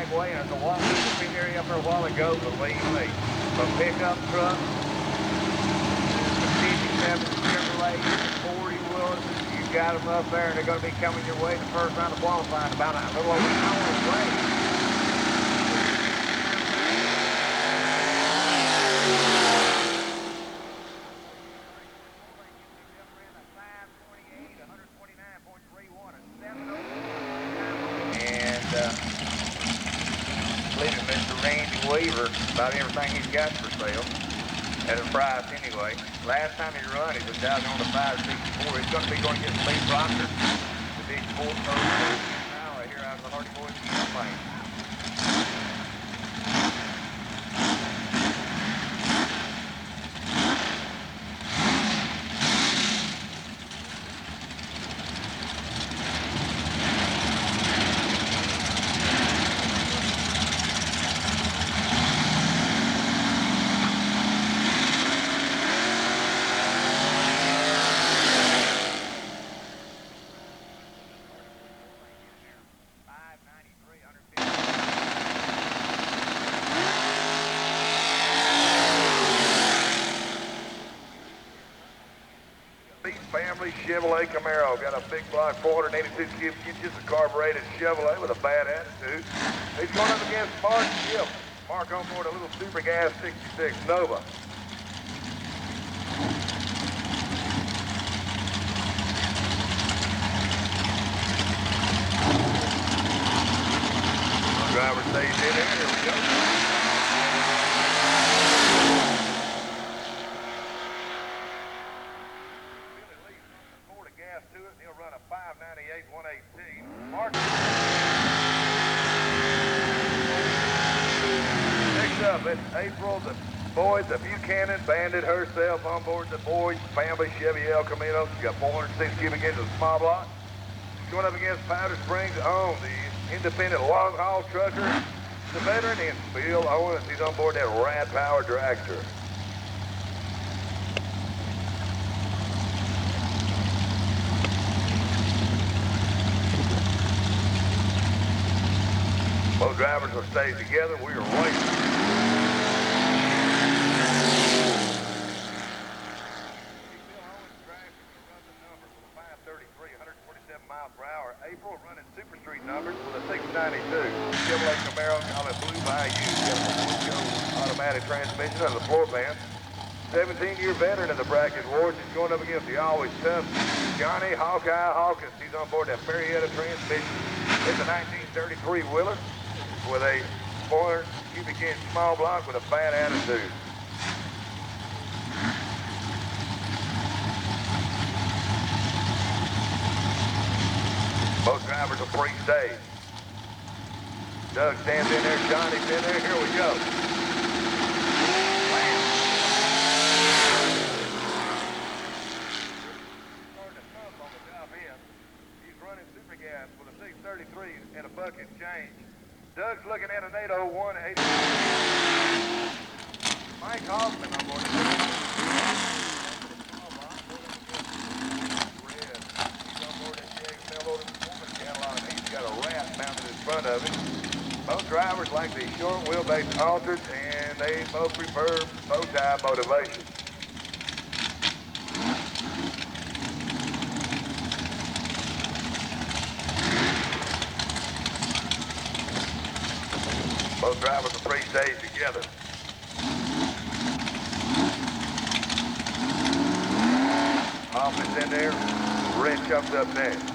Dragway, and there's a walk in the area up there a while ago, believe me. From pickup trucks, the 57 Chevrolet, 40 Willys, you got them up there, and they're going to be coming your way in the first round of qualifying about a little over an hour away. About everything he's got for sale at a price anyway. Last time he run, he was down on the 564. He's going to be going to get Lee Proctor, the big 4-4 now right here out of the Hardy Boys Lane. Chevrolet Camaro, got a big block, 482 cubic inches, a carbureted Chevrolet with a bad attitude. He's going up against Mark Gibb. Mark on board a little super gas 66 Nova. Driver stays in there, here we go. It's April, the Boyd, the Buchanan Bandit herself on board the Boyd family Chevy El Camino. She's got 406 cubic inches of small block. She's going up against Powder Springs on the independent long haul trucker, the veteran in Bill Owens. He's on board that Rat Power dragster. Both drivers will stay together. We are racing. April running Super Street numbers with a 692 Chevrolet Camaro, call it Blue Bayou, automatic transmission on the floor pan. 17-year veteran of the bracket wars. He's going up against the always tough Johnny Hawkeye Hawkins. He's on board that Marietta transmission. It's a 1933 Wheeler with a 400 cubic inch small block with a fat attitude. Both drivers are pre-stage. Doug stands in there, Johnny's in there, here we go. Starting to thump on the top end. He's running super gas with a 633 and a bucket change. Doug's looking at an 801 8. Mike Hoffman on board. He's got a Rat mounted in front of him. Both drivers like the short wheelbase altered, and they both prefer bow tie motivation. Both drivers are pre-staged together. Hoffman's in there. Red comes up next.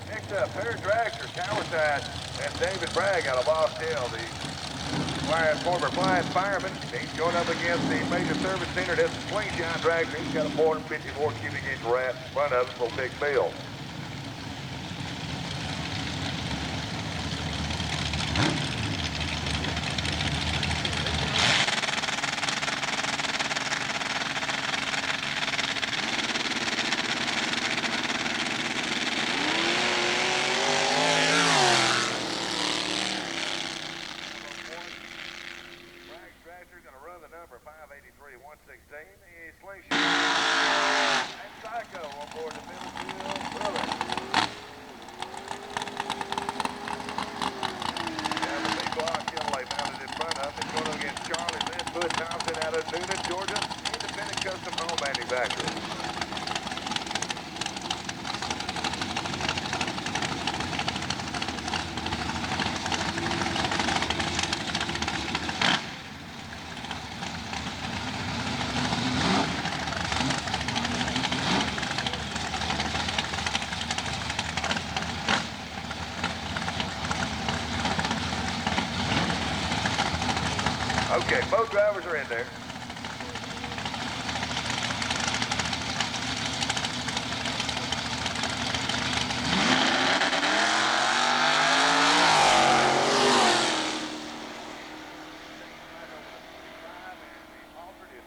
Next up, Perry Dragster, Towerside, and David Bragg out of Boston, the former flying fireman. He's going up against the major service center. That's the Slingshot Dragster. He's got a 454 cubic inch Rat in front of him for Big Bill. number 583-116 is Slingshot and Psycho on board the Middlefield Bullet. Now the big block Calloway mounted in front of it's going up against Charlie Lynne Thompson out of Noonan, Georgia, independent custom home manufacturer. Okay, both drivers are in there.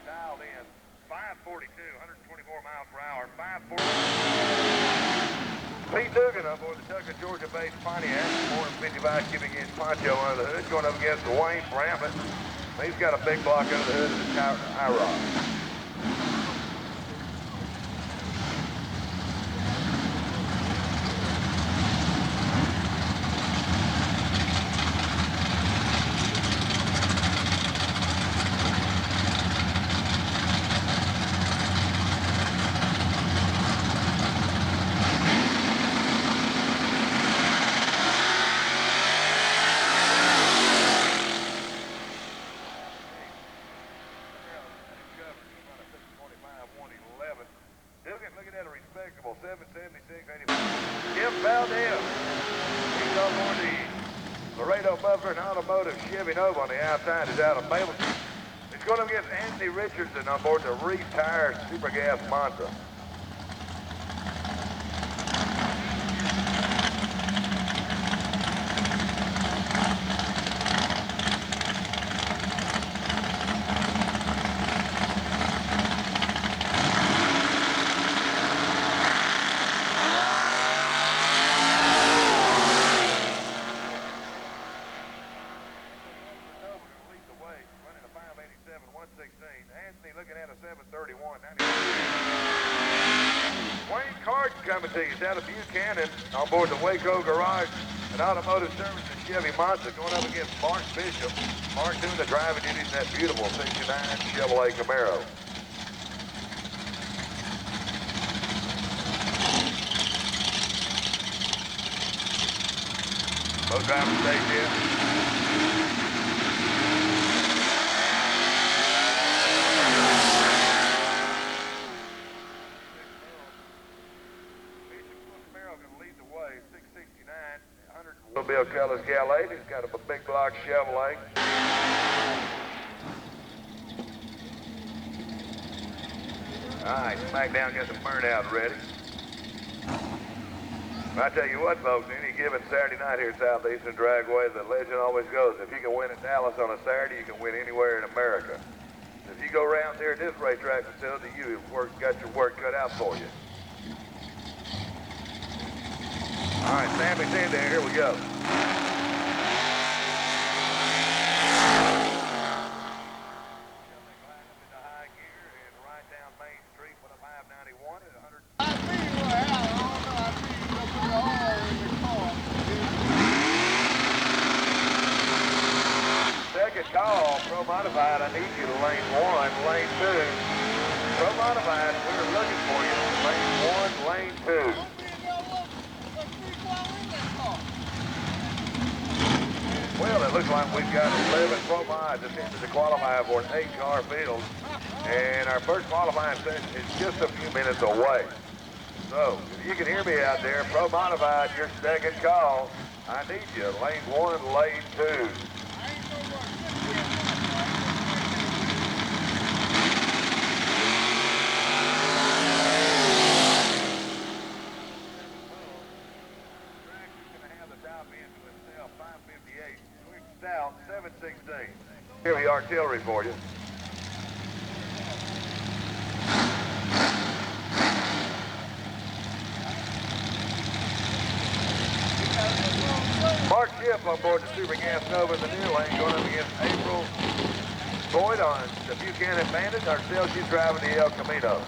Dialed in 542, 124 miles per hour, 540. Pete Dugan up on the Tucker, Georgia-based Pontiac, 455 cubic inch poncho under the hood, going up against Wayne Bramlett. He's got a big block under the hood of his IROC. Respectable 776.85. Jim Valdez. He's up on the Laredo Muffler and Automotive Chevy Nova on the outside. Is out of Milner. He's going up against Anthony Richardson on board the Reef Tires Super Gas Monza. Coming to you, it's out of Buchanan on board the Waco Garage and Automotive Service and Chevy Monza going up against Mark Bishop. Mark doing the driving duties in that beautiful 69 Chevrolet Camaro. Both drivers stayed in. Bill Kelley's Calloway. He's got a big block Chevrolet. All right, SmackDown gets some burnout ready. I tell you what, folks, any given Saturday night here at Southeastern Dragway, the legend always goes, if you can win at Dallas on a Saturday, you can win anywhere in America. If you go around there at this racetrack facility, you've got your work cut out for you. All right, Sammy's in there. Here we go. Second call, Pro Modified. I need you to lane 1, lane 2. Pro Modified, we're looking for you. Lane 1, lane 2. Well, it looks like we've got 11 pro mods attempted to qualify for an 8-car field, and our first qualifying session is just a few minutes away. So, if you can hear me out there, Pro Modified, your second call. I need you, lane 1, lane 2. South 716. Here we artillery for you. Mark Schiff on board the Super Gas Nova in the new lane going up against April Boyd on the Buchanan Bandit. Ourselves, you driving the El Camino.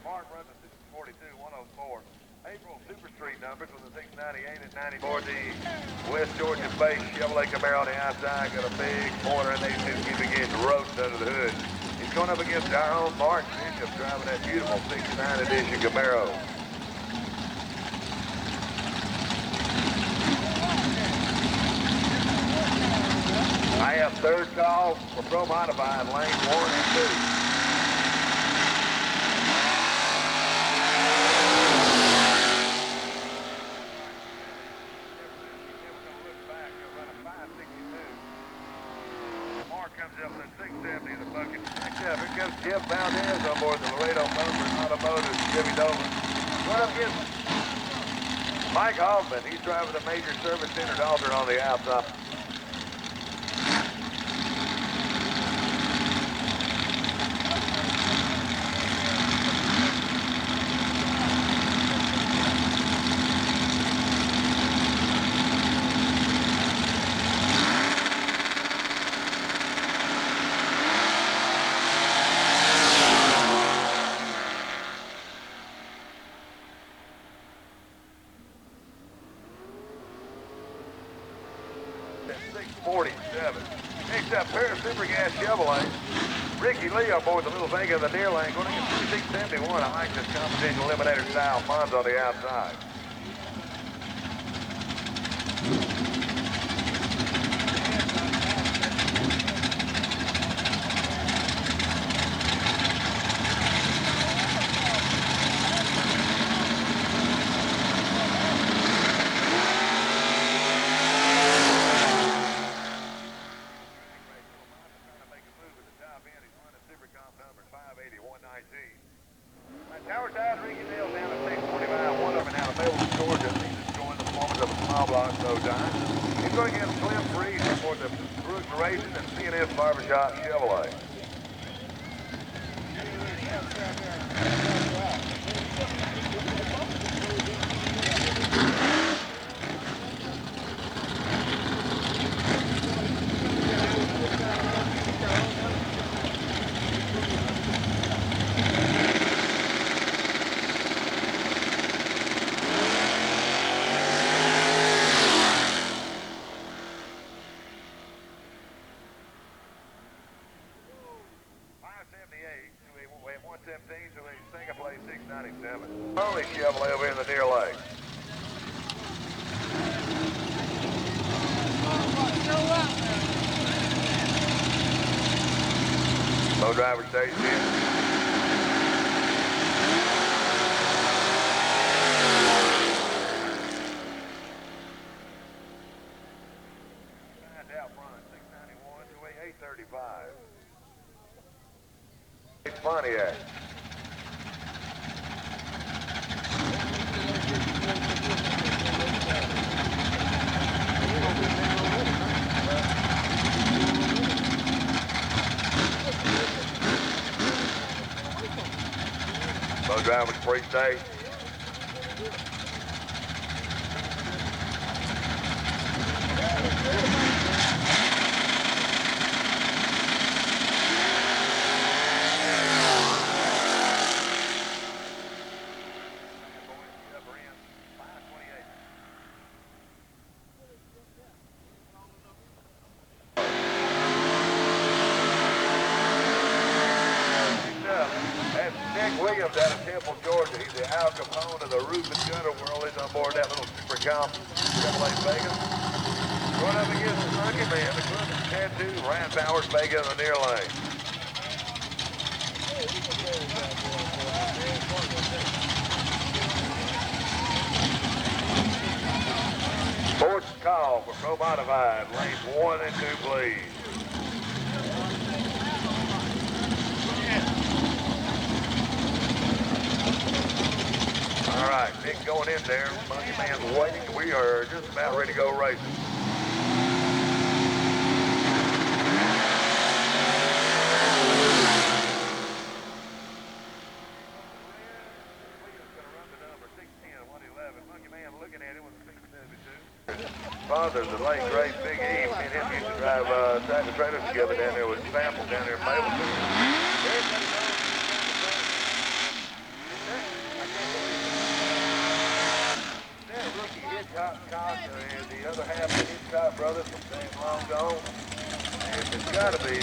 Mark runs a 42-104. April Super Street numbers with the 698 and 94. The West Georgia based Chevrolet Camaro on the outside. Got a big pointer and they two keeping it roasted under the hood. He's going up against our own Mark Bishop driving that beautiful 69 edition Camaro. I have third call for Pro Modified, lane 1 and 2. Jeff Valdez on board the Laredo Motor Automotive Chevy Dover. Going up against Mike Hoffman. He's driving the Major Service Center Dalton on the outside. Next up, pair of Super Gas Chevrolet. Ricky Lee on board the Little Vega of the near lane. Going to get 3671. I like this confidential eliminator style. Fonz on the outside. Barbershop Chevrolet. Only Chevrolet over in the near lane. Low driver stage in. Out front, 691 to 835. It's Pontiac. Low drivers free state. Williams out of Temple, Georgia. He's the Al Capone of the roof and gutter world. He's on board that little super comp Chevrolet Vega. Going up against the Monkey Man, the Clemens Tattoo, Ryan Powers Vega in the near lane. Fourth call for Pro Modified, lanes 1 and 2, please. All right, Nick going in there. Monkey Man's waiting. We are just about ready to go racing. father, the late great Big E, me and him used to drive tractor trailers together down there with samples down there in Mableton. Ricky Hitchcock and the other half of the Hitchcock brothers from James Long Gone. And it's got to be.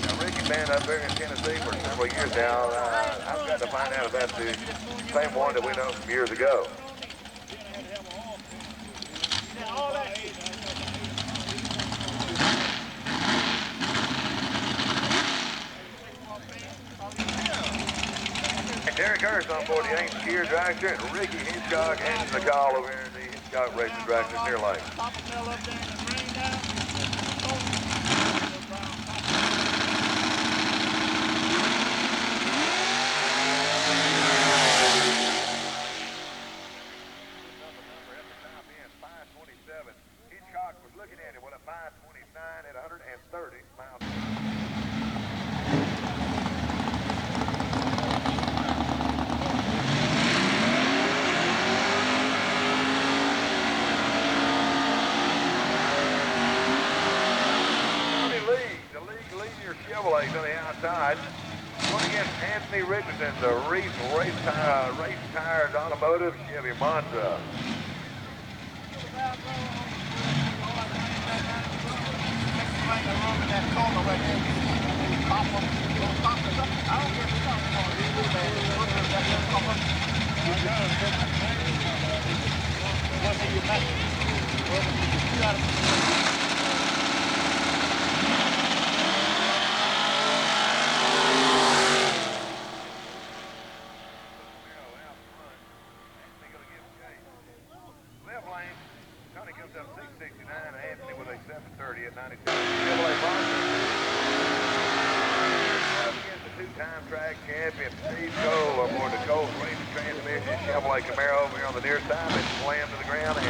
Now, Ricky's been up there in Tennessee for several years now. I've got to find out if that's the same one that we know from years ago. Derek Hurst on board the Ancient Gear Dragster, and Ricky Hitchcock and the call over here in the Hitchcock Racing Dragster near Lake. Hitchcock was looking at it with a 529 at 130 miles. Chevrolet on the outside. Going against Anthony Richardson, the race-tired automotive Chevy Monza. Calloway Camaro over here on the near side, and slammed to the ground and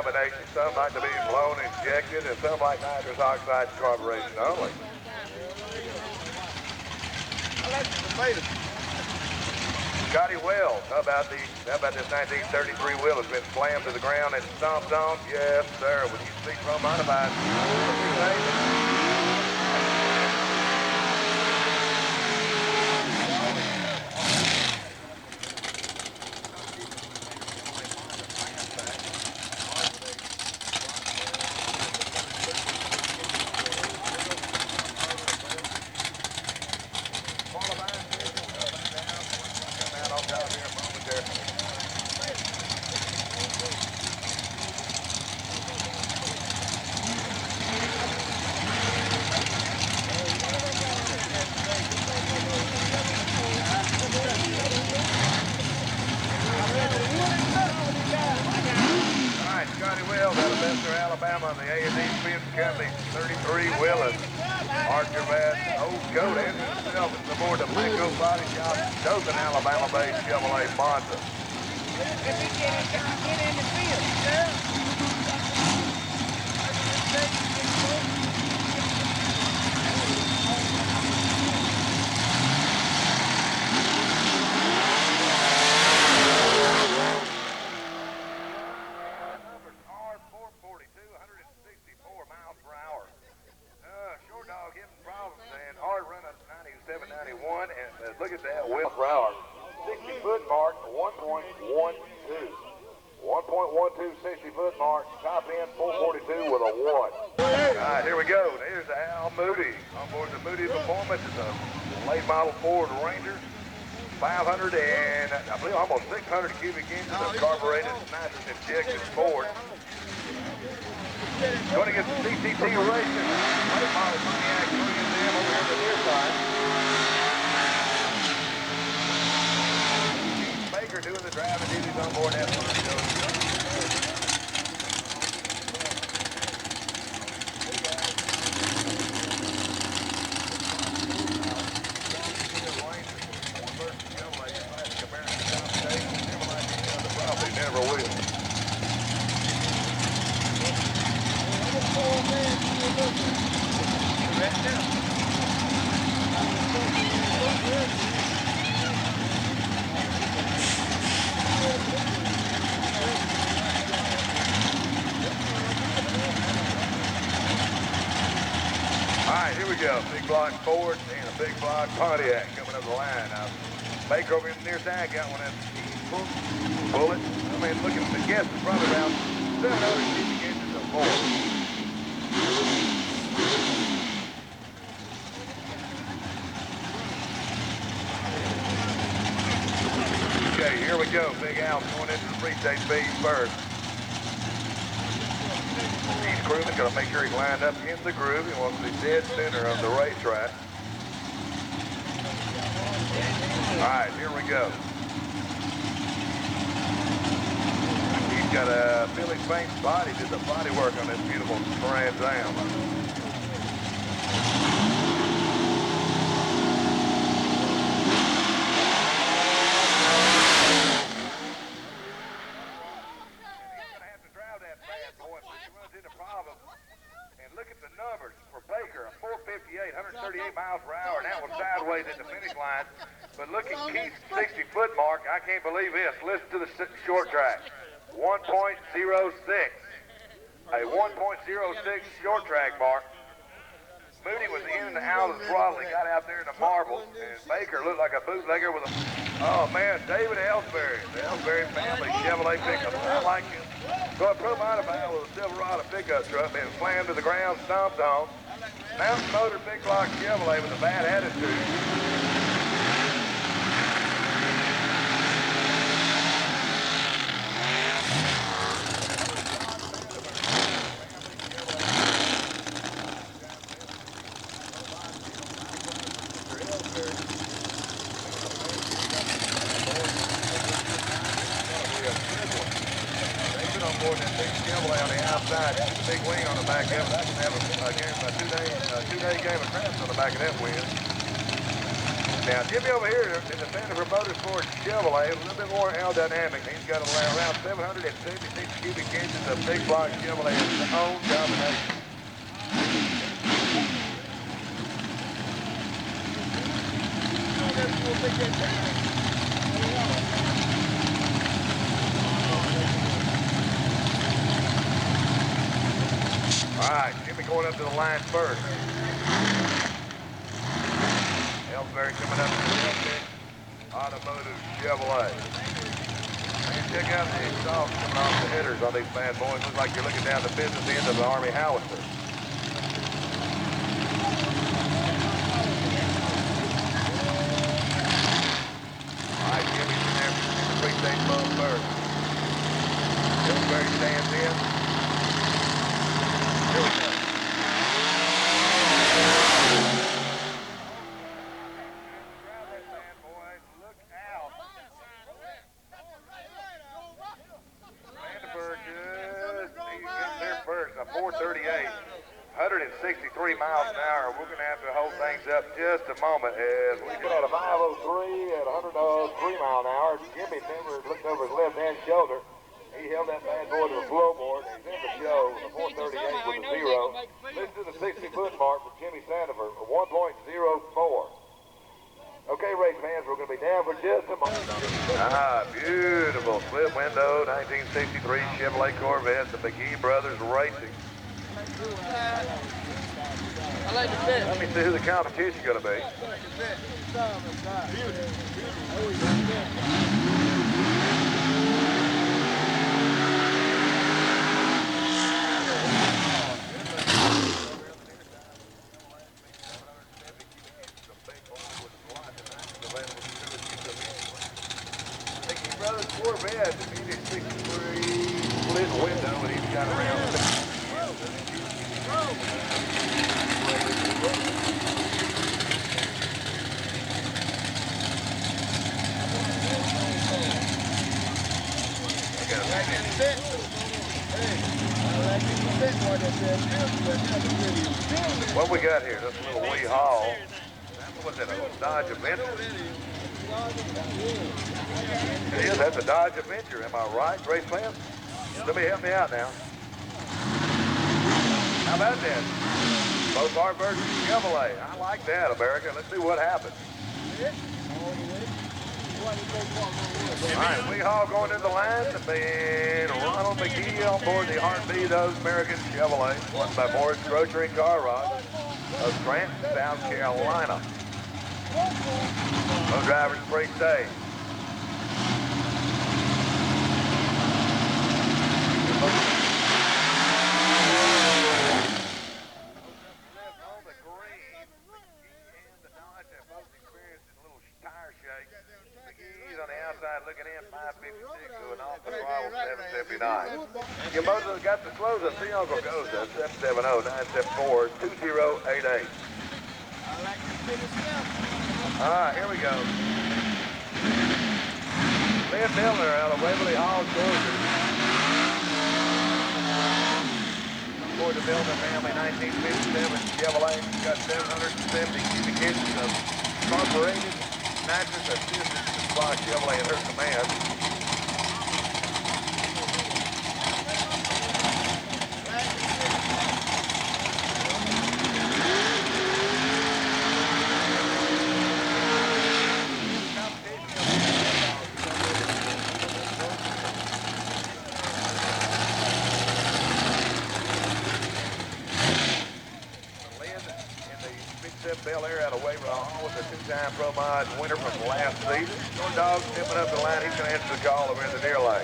combination, some like to be blown injected, and some like nitrous oxide carburation only. Scotty Wells, how about this 1933 wheel has been slammed to the ground and stomped on? Yes, sir. When you speak from modified. Alabama, the A&D Spin Company 33 Willis. Art Gravatt, Old Goat, and himself is aboard the Mako Body Shop, Dothan, Alabama-based Chevrolet Monza. Get in the field, sir. Shortdog hitting problems, and hard run of 97, 91, and look at that, wheel per hour. 60-foot mark, 1.12. 1.12 60-foot mark, top end 442 with a 1. All right, here we go. There's Al Moody on board the Moody Performance. It's a late model Ford Ranger. 500 and, I believe, almost 600 cubic inches of carbureted nitrous injected Ford. Going to get the CTT Racing. Late model Pontiac 3M over here on the near side. Baker doing the driving duties on board that one. big block Ford and a big block Pontiac coming up the line. Baker over in the near side got one of them Bullet. I mean, looking at the guess, it's probably around 750 inches of Ford. Okay, here we go. Big Al going into the pre-stage speed first. Each crewman going to make sure he's lined up in the groove. He wants to be dead center of the racetrack. All right, here we go. He's got a Billy Faint's body, did the body work on this beautiful Trans Am. Baker, a 458, 138 miles per hour, and that was sideways at the finish line. But look at Keith's 60-foot mark. I can't believe this. Listen to the short track. 1.06. A 1.06 short track mark. Moody was in and out of the throttle. He got out there in the marbles, and Baker looked like a bootlegger with a... Oh, man, David Elsberry. The Elsberry family Chevrolet pickup. I like him. So I put him out of bounds with a Silverado pickup truck, and slammed to the ground, stomped on. Mountain Motor big block Chevrolet with a bad attitude. Big wing on the back of it. I can have a two-day game of craps on the back of that wheel. Now, Jimmy over here in the Sanford Motorsports Chevrolet, a little bit more aerodynamic. He's got around 776 cubic inches of big block Chevrolet in his own combination. All right, Jimmy going up to the line first. Elsberry coming up to the left. Automotive Chevrolet. You check out the exhaust coming off the headers on these bad boys. Looks like you're looking down the business end of the Army howitzer. All right, Jimmy's in there in the pre-stage mode first. Elsberry stands in. Here we go. Look out. Vandenberg he gets there first, a 438, 163 miles an hour. We're going to have to hold things up just a moment as we get at a 503 at 103 mile an hour. Jimmy never looked over his left-hand shoulder. He held that bad boy to the floorboard. He's in the show, the 438 with a 0. Listen to the 60-foot mark for Jimmy Sanford, 1.04. Okay, race fans, we're going to be down for just a moment. Ah, beautiful split window, 1963 Chevrolet Corvette, the McGee brothers racing. I like the fit. Let me see who the competition's going to be. Corvette, the Moody 63 split window, and he's got around. What we got here? This little wee haul. What's that? A Dodge Avenger? It is. That's a Dodge Avenger. Am I right, race fans? Let me help me out now. How about that? Both our versions Chevrolet. I like that, America. Let's see what happens. All right, we all going in the line. And Ronald McGee on board the R&B Those American Chevrolet, won by Morris Grocery and Car Rock. of Grant, South Carolina. No drivers pre-stage. McGee's on the outside looking in, 556 going off the throttle, 779. You both of them got the slows. I see Uncle goes at 770-974-2088. All right, here we go. Lynne Milner out of Waverly Hall, Georgia. For the Milner family, 1957 Chevrolet. Got 770 cubic inches of incorporated Nitrous assisted supply Chevrolet in her command. Bel Air out of Waverly Hall with a two-time Pro Mod winner from last season. Shortdog stepping up the line. He's going to answer the call over in the near lane.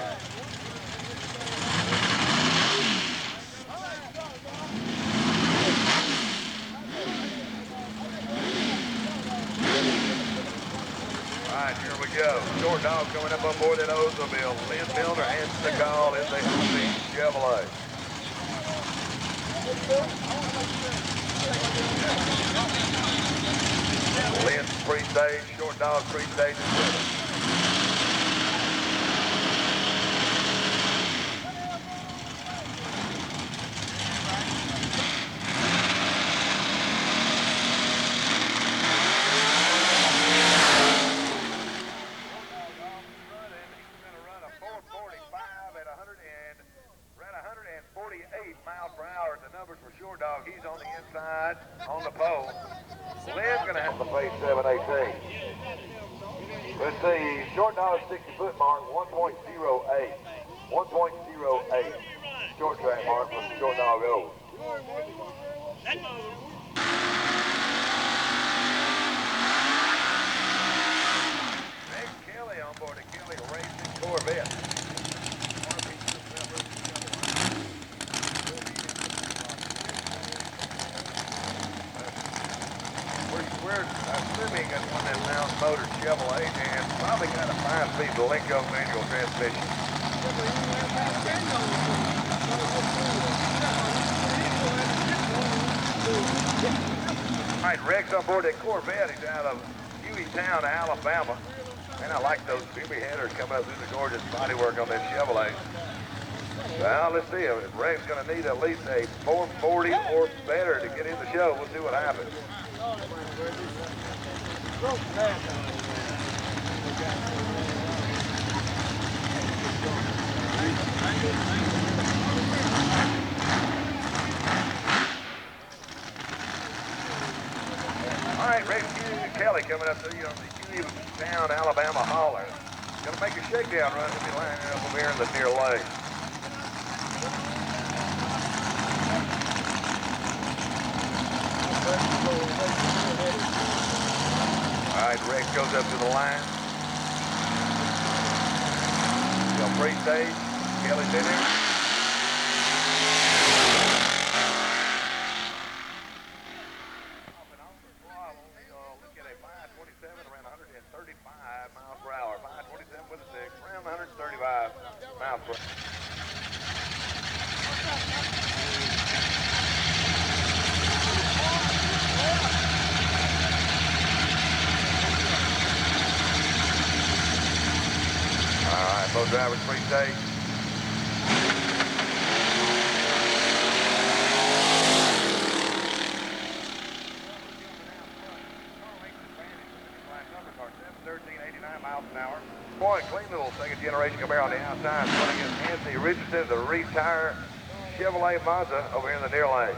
All right, here we go. Shortdog coming up on board that Oldsmobile. Lynne Milner answers the call in the Chevrolet. Lynne's pre-stage, Shortdog pre-stage is with him. He's going to run a 445 at 148 miles per hour. The numbers for Shortdog, he's on the inside, on the pole. Lynne's going to have to face 718. Let's see, Shortdog's 60-foot mark, 1.08. 1.08. Short track mark from Shortdog goes. Next, Kelley on board the Kelley Racing Corvette. We're assuming it's one of them Mountain Motors Chevrolet and probably got a 5-speed Lincoln manual transmission. All right, Rex on board that Corvette. He's out of Hueytown, Alabama. Man, I like those bibby headers coming up through the gorgeous bodywork on that Chevrolet. Well, let's see. Rex going to need at least a 440 or better to get in the show. We'll see what happens. All right, Rex Kelley coming up to you on the Hueytown, Alabama hauler. Going to make a shakedown run. He'll be lining up over here in the near lane. All right, Rex goes up to the line. Got pre-stage. Kelley's in there. Look at a 527 around 135 miles per hour. 527 with a 6, around 135 miles per hour. Both drivers pre-stage. Numbers are 713.89 miles an hour. Boy, clean little second generation Camaro on the outside. Running against Anthony Richardson, the retired Chevrolet Mazda over here in the near lane.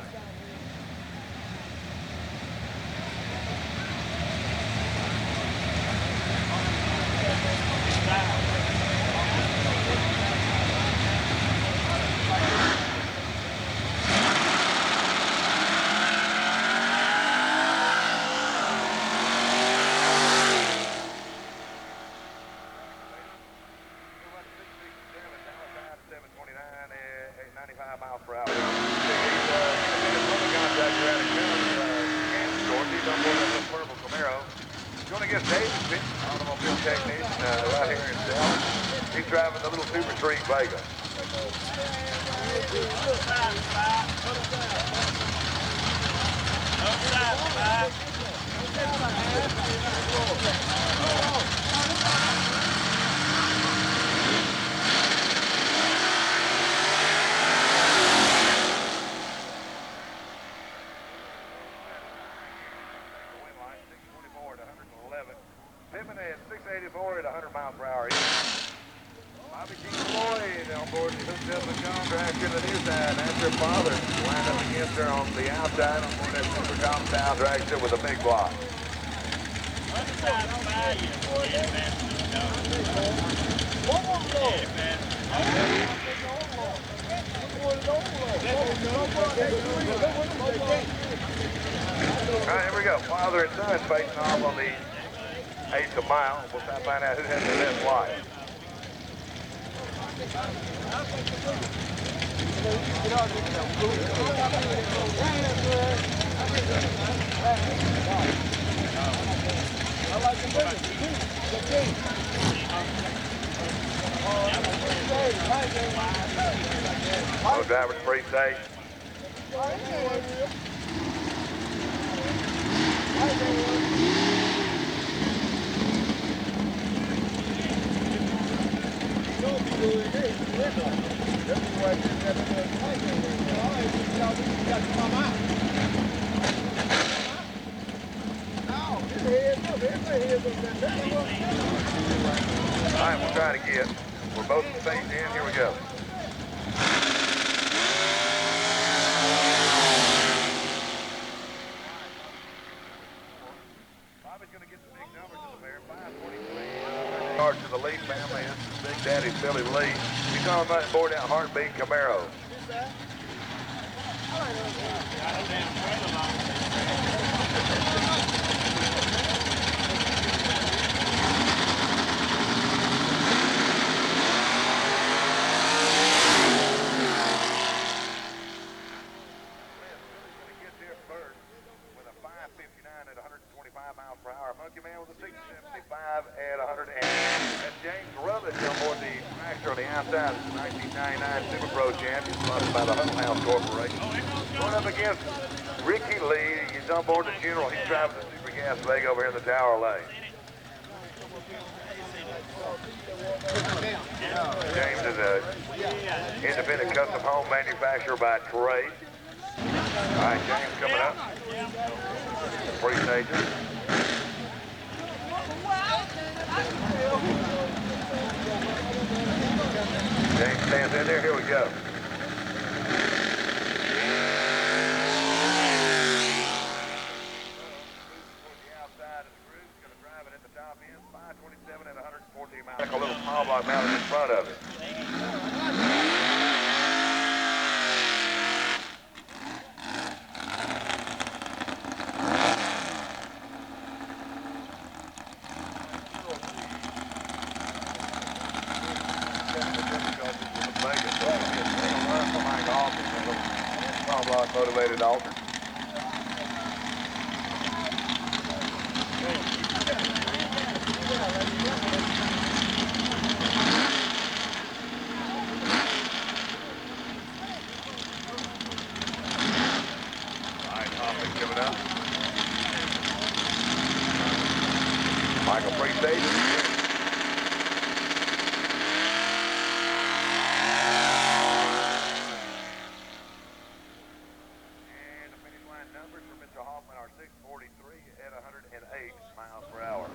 miles per hour. He's independent plumbing contractor out of Kansas, Georgia. He's on board that little purple Camaro. He's going to get David Pitt, automobile technician right here in Dallas. He's driving the little Super Street Vega. Pittman at 684 at 100 miles per hour. Bobby King Floyd on board the hooked up with John Dragway to the near side. That's her father. Lined up against her on the outside on board that Super Tom style dragster with a big block. All right, here we go. Father and son facing off on the 8th of mile. We'll try to find out who has the best light. Oh, driver's pretty safe. All right, we'll try to get. We're both faced in. Here we go. Bobby's going to get the big numbers in the pair. 523. Starts to the Lee family. This is Big Daddy Billy Lee. He's on that board out Heartbeat Camaro. Monkey Man with a 675 at 100. And James Rutledge on board the tractor on the outside. This is 1999 Super Pro champion, sponsored by the Huddle House Corporation. Going up against Ricky Lee. He's on board the General. He's driving the Super Gas Vega over here in the Tower Lane. James is an independent custom home manufacturer by trade. All right, James coming up. Three stages. James stands in there. Here we go. A little small block mounted in front of it. Small block motivated alter. Michael pre-stage. And the finish line numbers for Mr. Hoffman are 643 at 108 miles per hour.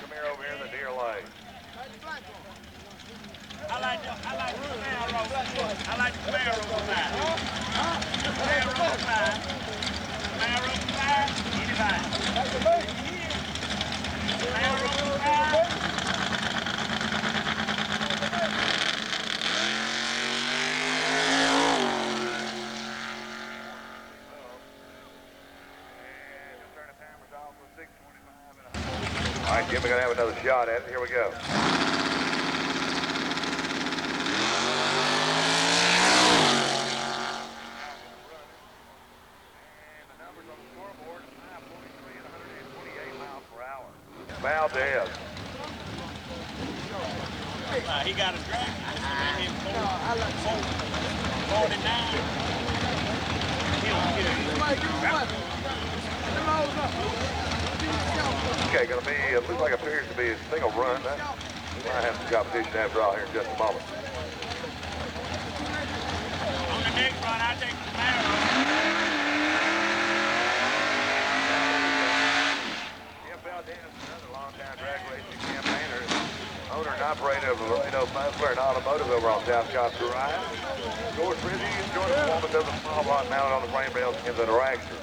Come here over here in the deer lane. I like the Camaro on that. All right, Jim, we're going to have another shot at it. Here we go. And the numbers on the scoreboard, 543 and 128 miles per hour. Valdez. He got a drag. I like 49. Okay, going to be, looks like it appears to be a single run. We might have some competition after all here in just a moment. On the next run, I take the barrel. Jim Valdez, another long-time drag racing campaigner, owner and operator of Laredo Elsberry and Automotive over on South Coast Drive. George Rizzi and Jordan Foreman does a small block mounted on the frame rails in the dragster.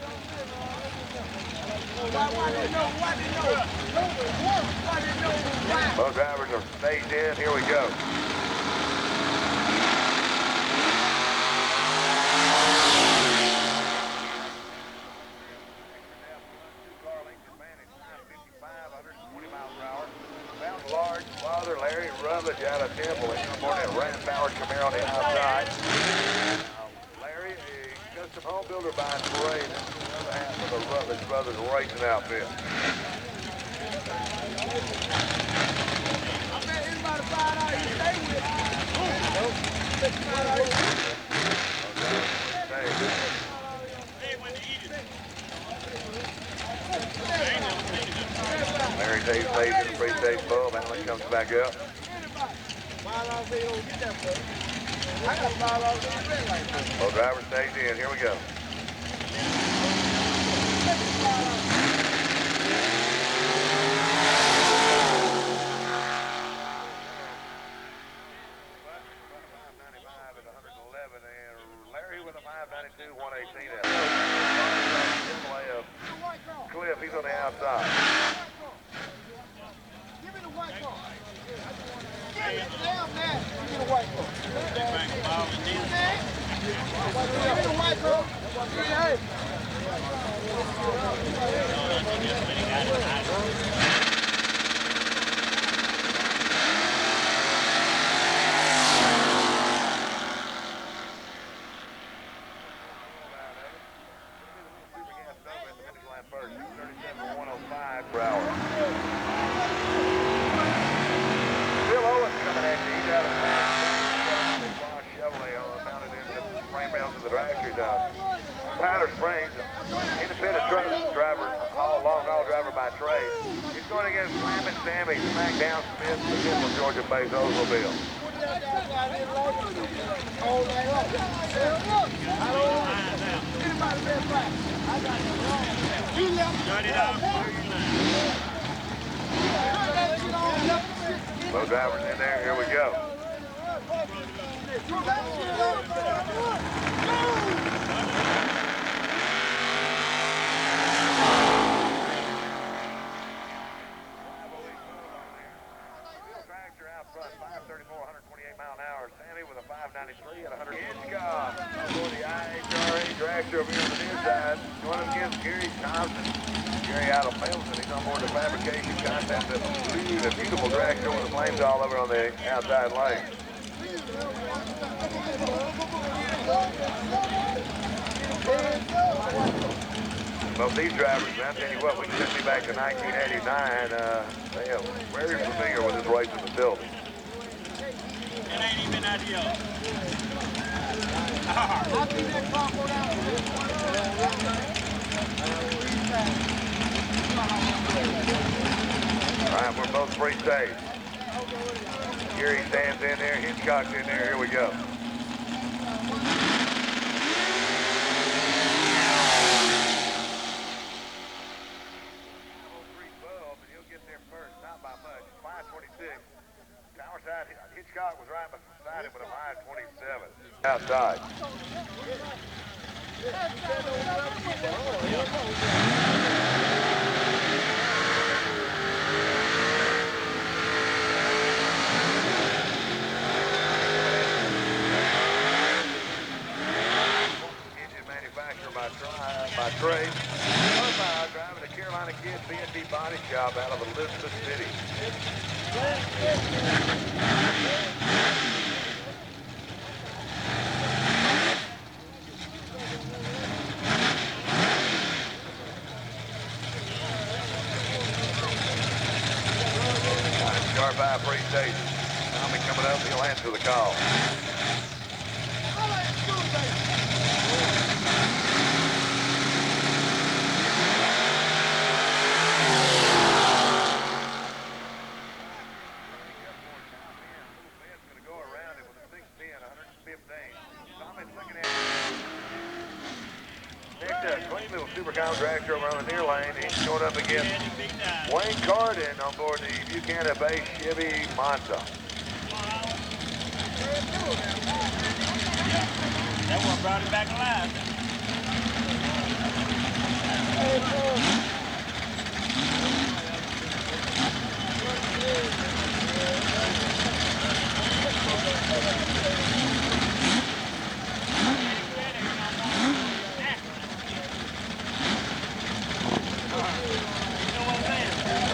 Both drivers are staged in. Here we go. Large father Larry Rutledge out of Temple. He's on board that ram-powered Camaro on the outside. Larry, a custom home builder by trade. The other half of the Rutledge Brothers racing outfit. Larry stays in the pre-stage bulb. Allen comes back up. Both drivers stays in. Here we go. Larry with a 592, 118 Cliff, he's on the outside. Give me the white ball. Give me the damn man. Give me the white ball. Give me the white ball. Base Oldsmobile. Both drivers in there. Here we go. Dragster over here on the inside. Going up against Gary Thompson. Gary out of Milner. He's on board the fabrication contest. A beautiful dragster with the flames all over on the outside lane. Both these drivers, man, I'll tell you what, we can take me back to 1989. They are very familiar with this racing facility. It ain't even ideal. I'll be that car go down. All right, we're both free stage. Gary stands in there, Hitchcock's in there. Here we go. Hitchcock was right beside him with a 527 outside. Engine manufacturer by Trey. Number 5 driving the Carolina Kid B&D Body Shop out of Elizabeth City. Sharp eye pre-station. Tommy coming up, he'll answer the call. Clean little supercount dragster over on the near lane. He's going up against Wayne Carden on board the Buchanan-based Chevy Monza. That one brought him back alive.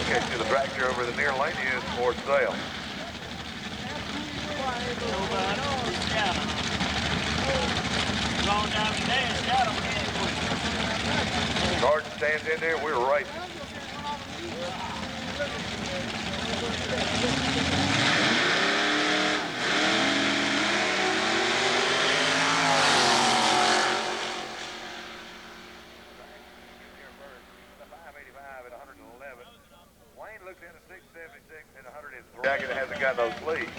Okay, so the tractor over the near lane is for sale. Carden stands in there, we're racing. Wayne looks in at 676 and 103. Jacket hasn't got no sleeves.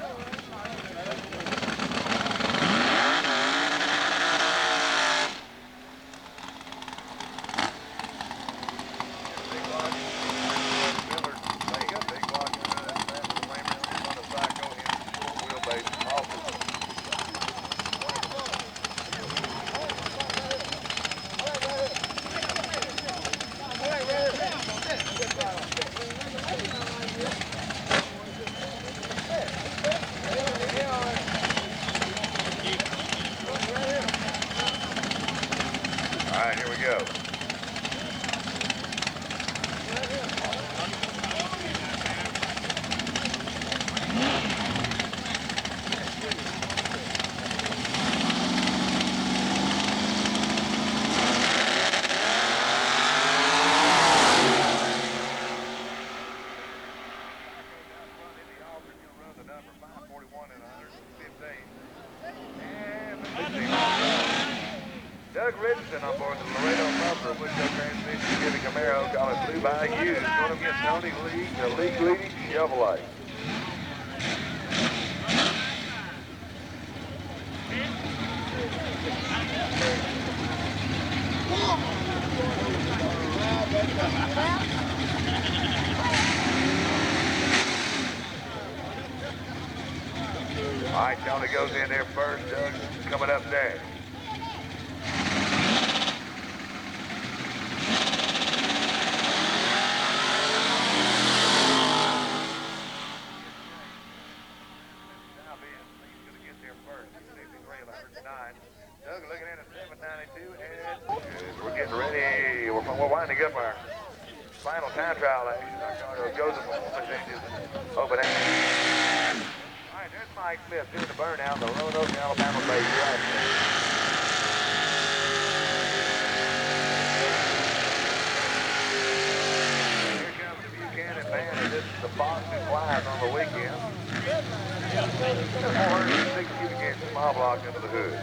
All right, here we go. Doug Richardson on board the Laredo Muffler, which transmission Chevy Camaro, call it Blue Bayou. Going up against Tony Lee, the league leading Chevrolet. All right, Tony goes in there first. Doug coming up next. Doug looking in at 792, and we're getting ready. We're winding up our final time trial action. Our car goes up on changes. Open hand. All right, there's Mike Smith doing the burnout, the Roanoke, Alabama-based driver. Here comes the Buchanan band, and this is the Boston Flies on the weekend. 460 cubic inch small block under the hood.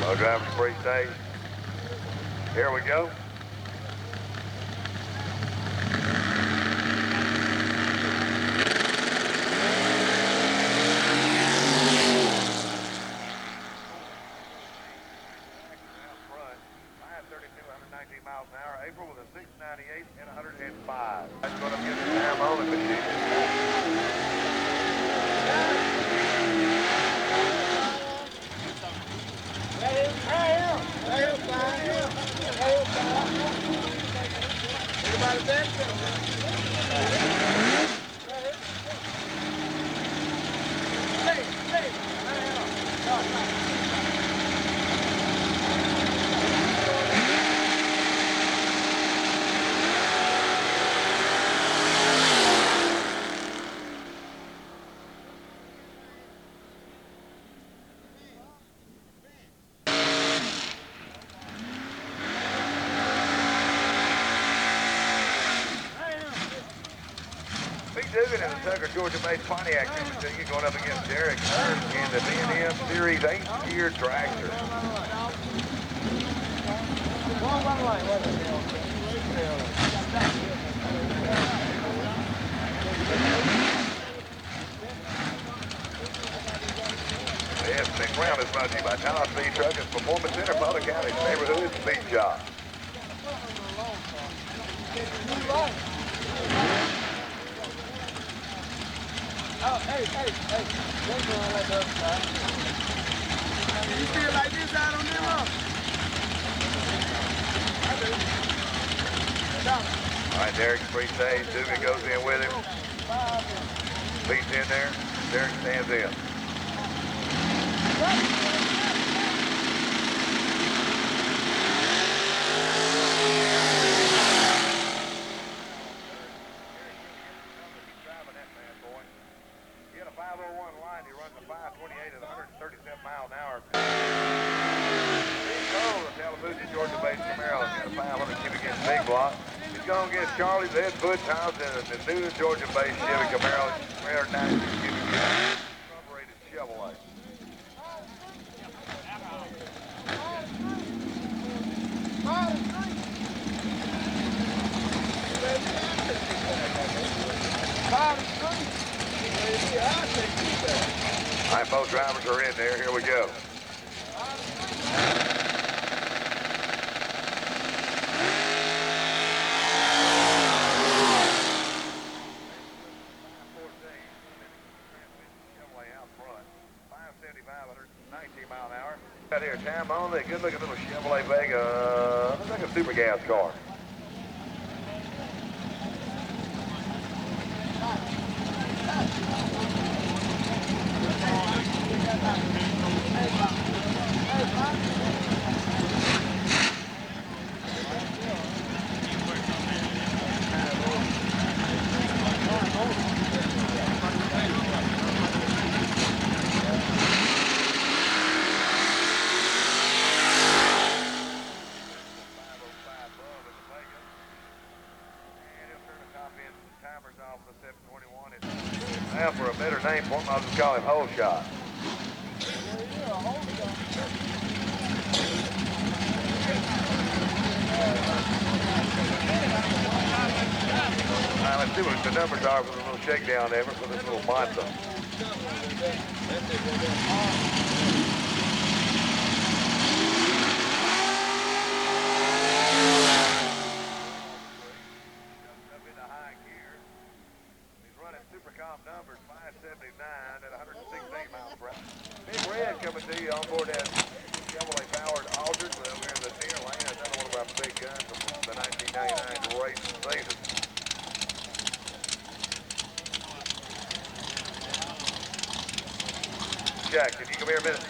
Low driver's free stage. Here we go. Miles an hour. April with a 698 and 105. That's going to get the time on the machine. Everybody back Dugan in the Tucker, Georgia-based Pontiac Chevy going up against Derek in the B&M Series 8-year dragster. Yes, next round is brought to you by Town Speed Truckers, Performance Center, Butler County's neighborhood speed shop. Oh, hey. Don't go like the other side. You feel like this out on them, huh? I do. All right, Derek's free stage. Dugan goes in with him. Pete's in there. Derek stands in. Charlie's Ed Bud Thompson and the new Georgia-based Chevy Camaro, rare 90 cubic operated Chevrolet. All right, both drivers are in there. Here we go. Out here, time on the good looking little Chevrolet Vega. Looks like a super gas car. Now for a better name for him, I'll just call him Hole Shot. Now let's see what the numbers are for the little shakedown effort for this little Monza. Numbers 579 at 116 miles per hour. Big Red coming to you on board that Calloway powered Aldridge. Well, we're in the near lane. Another one of our big guns from the 1999 race season. Jack, can you come here a minute?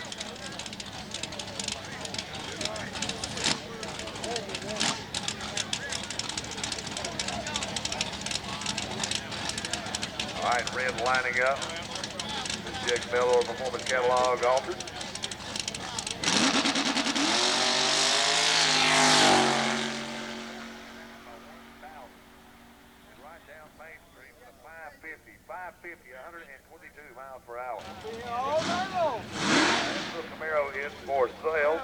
All right, Red lining up. This Jack Miller Performance Catalog altered. Right down Main Street with a 550, 122 miles per hour. This little Camaro is for sale.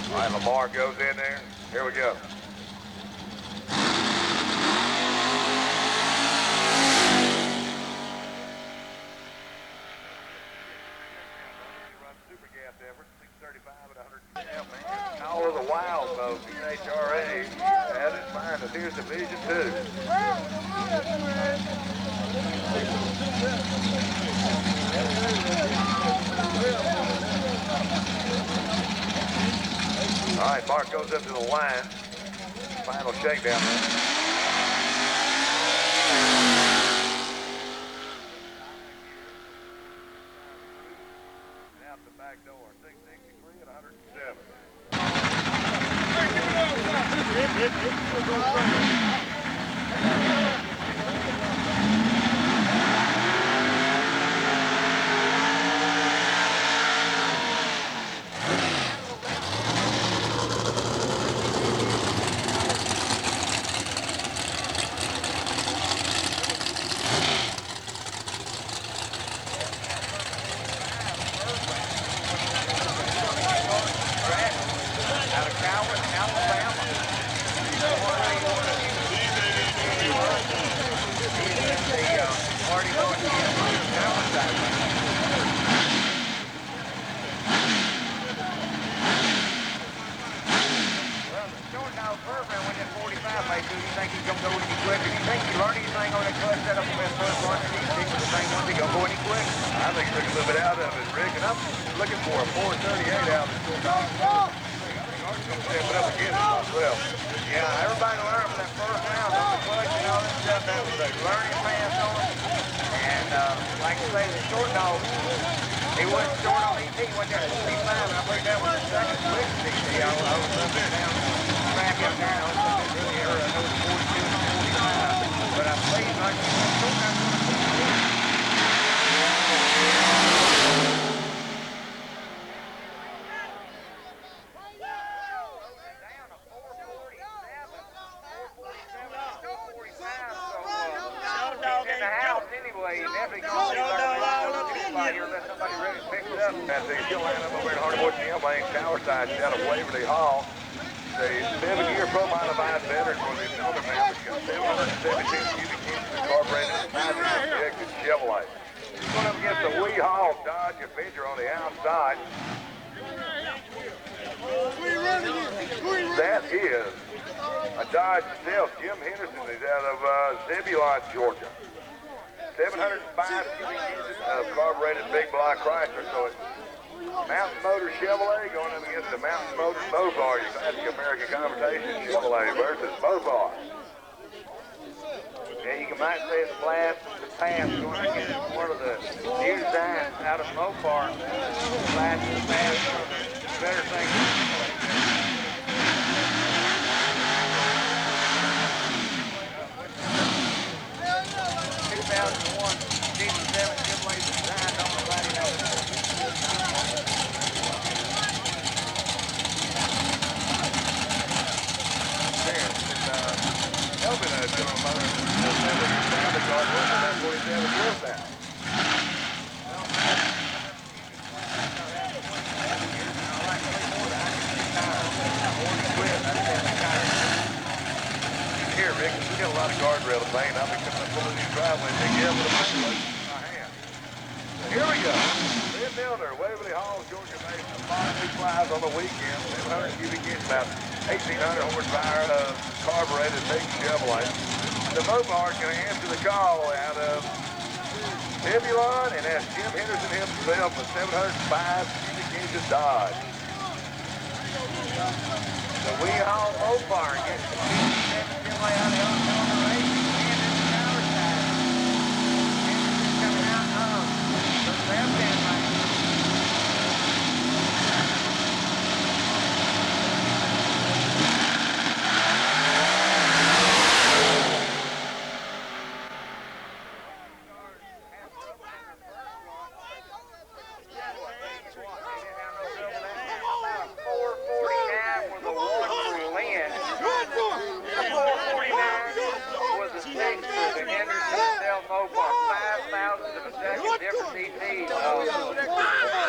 All right, Lamar goes in there. Here we go. Super gas of NHRA at its finest. Here's Division 2. All right, Mark goes up to the line. Final shakedown. Out the back door, 663 and 107. Out of Calloway, Alabama. Party going to Well, the Shortdog program went in 45, mate. Do you think he's going to go any quicker? Do you think he learned anything on that clutch setup from that first one? Do you think the same one going to go any quicker? I think he took a little bit out of it, Rick, and I'm looking for a 438 out of the Shortdog. Step it up again myself. Yeah, everybody learned from that first round on the clutch and all that stuff. That was a learning pass on it. And like I say, the Shortdog, he wasn't short on ET, he went down to 45, and I believe that was the second quick ET. I was up there down track out there, and I was up there really early. I know it was 42 and 45. But I believe like the Shortdog was going to anyway, you never go to let somebody ready to pick it up. As they still line up over in Hardywood Gym, playing Towerside out of Waverly Hall. The 7-year pro modified veteran for the Milner family. Got 717 cubic inches of carbureted and injected Chevrolet. He's going up against the Wee Hall Dodge Avenger on the outside. That is a Dodge Stealth. Jim Henderson is out of Zebulon, Georgia. 705 cubic inches of carbureted big block Chrysler. So it's Mountain Motor Chevrolet going up against the Mountain Motor Mopar. Your classic American conversation Chevrolet versus Mopar. Yeah, you might say it's blast the pass going against one of the new designs out of Mopar. Blast the pass, one of the better things. 2001 57 Chevrolet designed on the body there. It's helping us to a mother down the car with that 47 wheels down. Here, Rick, we got a lot of guardrail to paint. I'll be coming up full of these driveways. They get up with a paint in my hand. Here we go. Lynne Milner, Waverly Hall, Georgia based. 5 new flies on the weekend. 700 cubic inches, about 1,800 horsepower carbureted big Chevrolet. The Mopar is going to answer the call out of Zebulon, and that's Jim Henderson himself with 705 cubic inches Dodge. The Wee Hall Mopar gets the 57 Chevrolet out of the race. And coming out of the left-hand lane.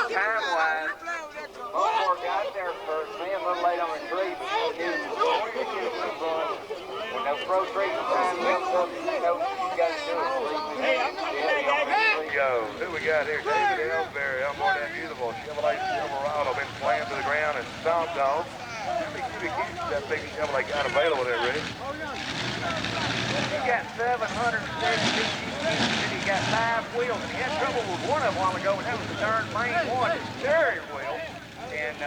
Time-wise, Motor got there first. Man, a little late on the tree, but when those pro trees time comes up, you know you got to do it. Here we go. Who we got here? David Elsberry. I'm more than beautiful. Chevrolet Silverado been slammed to the ground and stomped on. cubic inches that big Chevrolet got available there, Rick. He got 772 and he got 5 wheels. And he had trouble with one of them a while ago, and that was the darn main one, his steering wheel. And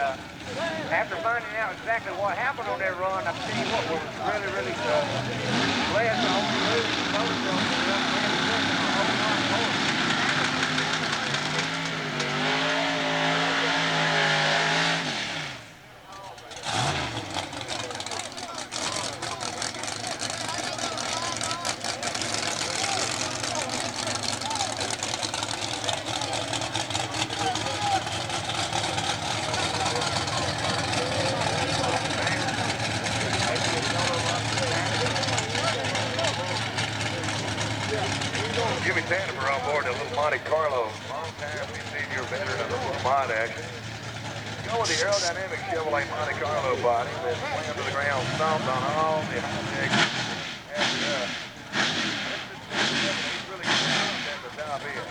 after finding out exactly what happened on that run, I tell you what, we were really glad to only lose the motor. Jimmy Sandifer on board the little Monte Carlo. Long time we've seen your veteran of the little mod action. Go with the aerodynamic Chevrolet Monte Carlo body that slammed to the ground, stomped on all the high-tech. And he's really good at the top end.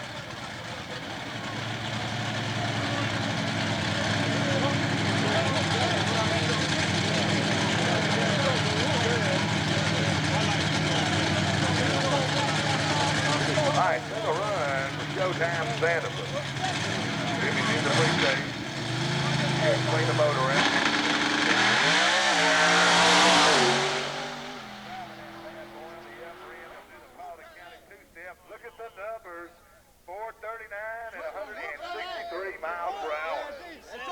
All right, single run for Showtime Sandifer. Jimmy's in the free stage. Clean the motor out. Look at the numbers. 439 and 163 miles per hour.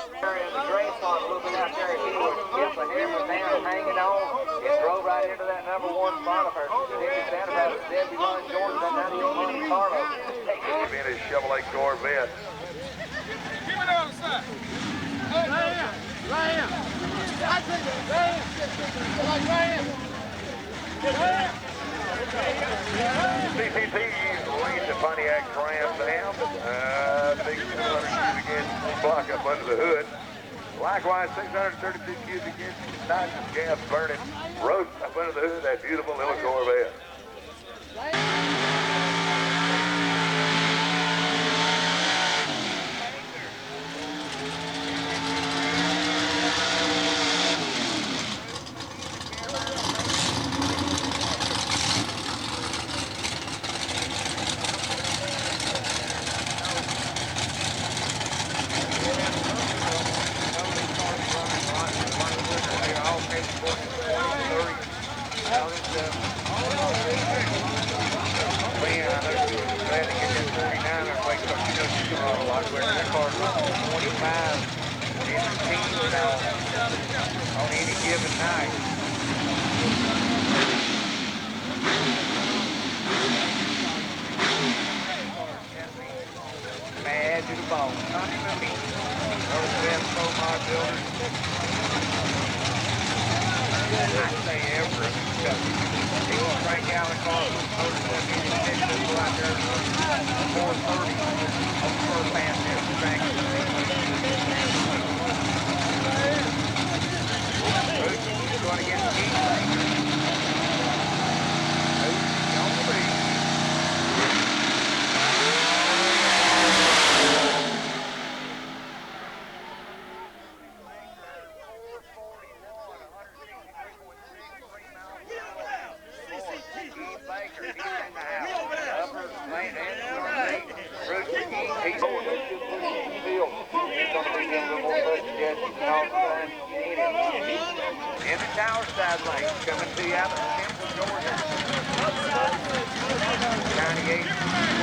The gray spot moving out there, he was just a hammer down, hanging on. It drove right into that number 1 spot of hers. Jimmy Sandifer, Debbie Run Jordan, that 98 Monte Carlo. Give in his Chevrolet Corvette. Keep it on the side. Right here. I take it. Right here. CCT released the Pontiac Trans Am. Big 200 cubic inch block up under the hood. Likewise, 632 cubic inches nitrous gas burning roast up under the hood of that beautiful little Corvette. On any given night. Mad to the bone. Not even me. One of the best pro-mod builders. I say ever. He will crank out the car with motor stuff in his head. He'll go out there 430 on the first pass there. Crank it. He's going to get the heat. On the breeze. In the tower side lane, coming to you out of Temple, Georgia. 98 cars.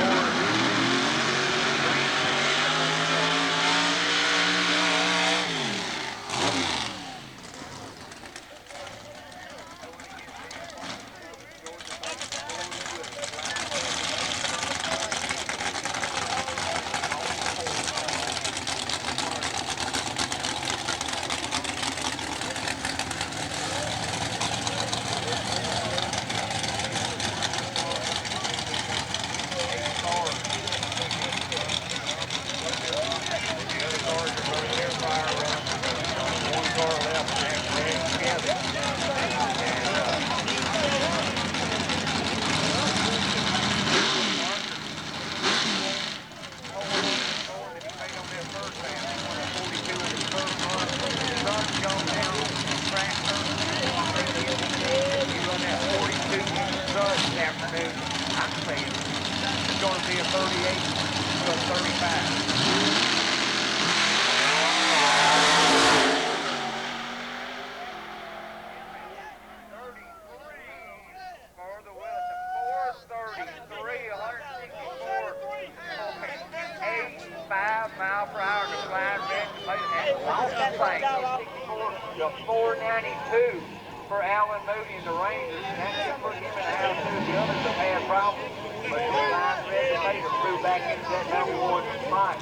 Mustang, 64 to 492 for Alan Moody and the Rangers. And that should put him in the house too. The others have had problems, but the line ready to make him through back into that #1 spot.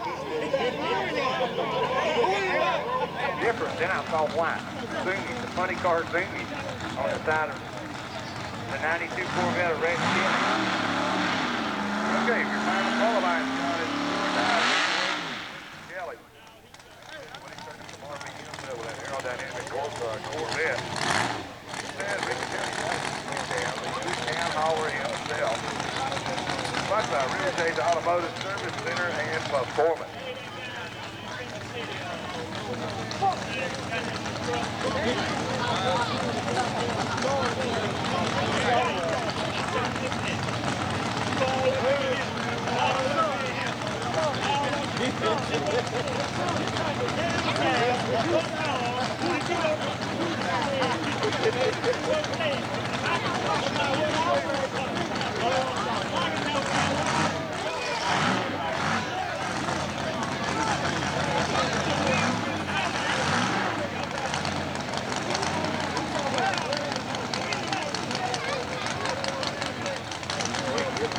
Different, then I saw why. Zoomies, the funny car Zoomies on the side of the 92 Corvette of Red Kelley. Okay, if your final qualifying spot is Kelley. 20 seconds from RPM with that aerodynamic Corvette. And Ricky Kelley got his down. He can holler himself. Sponsored by Real Estate Automotive Service Center and Performance.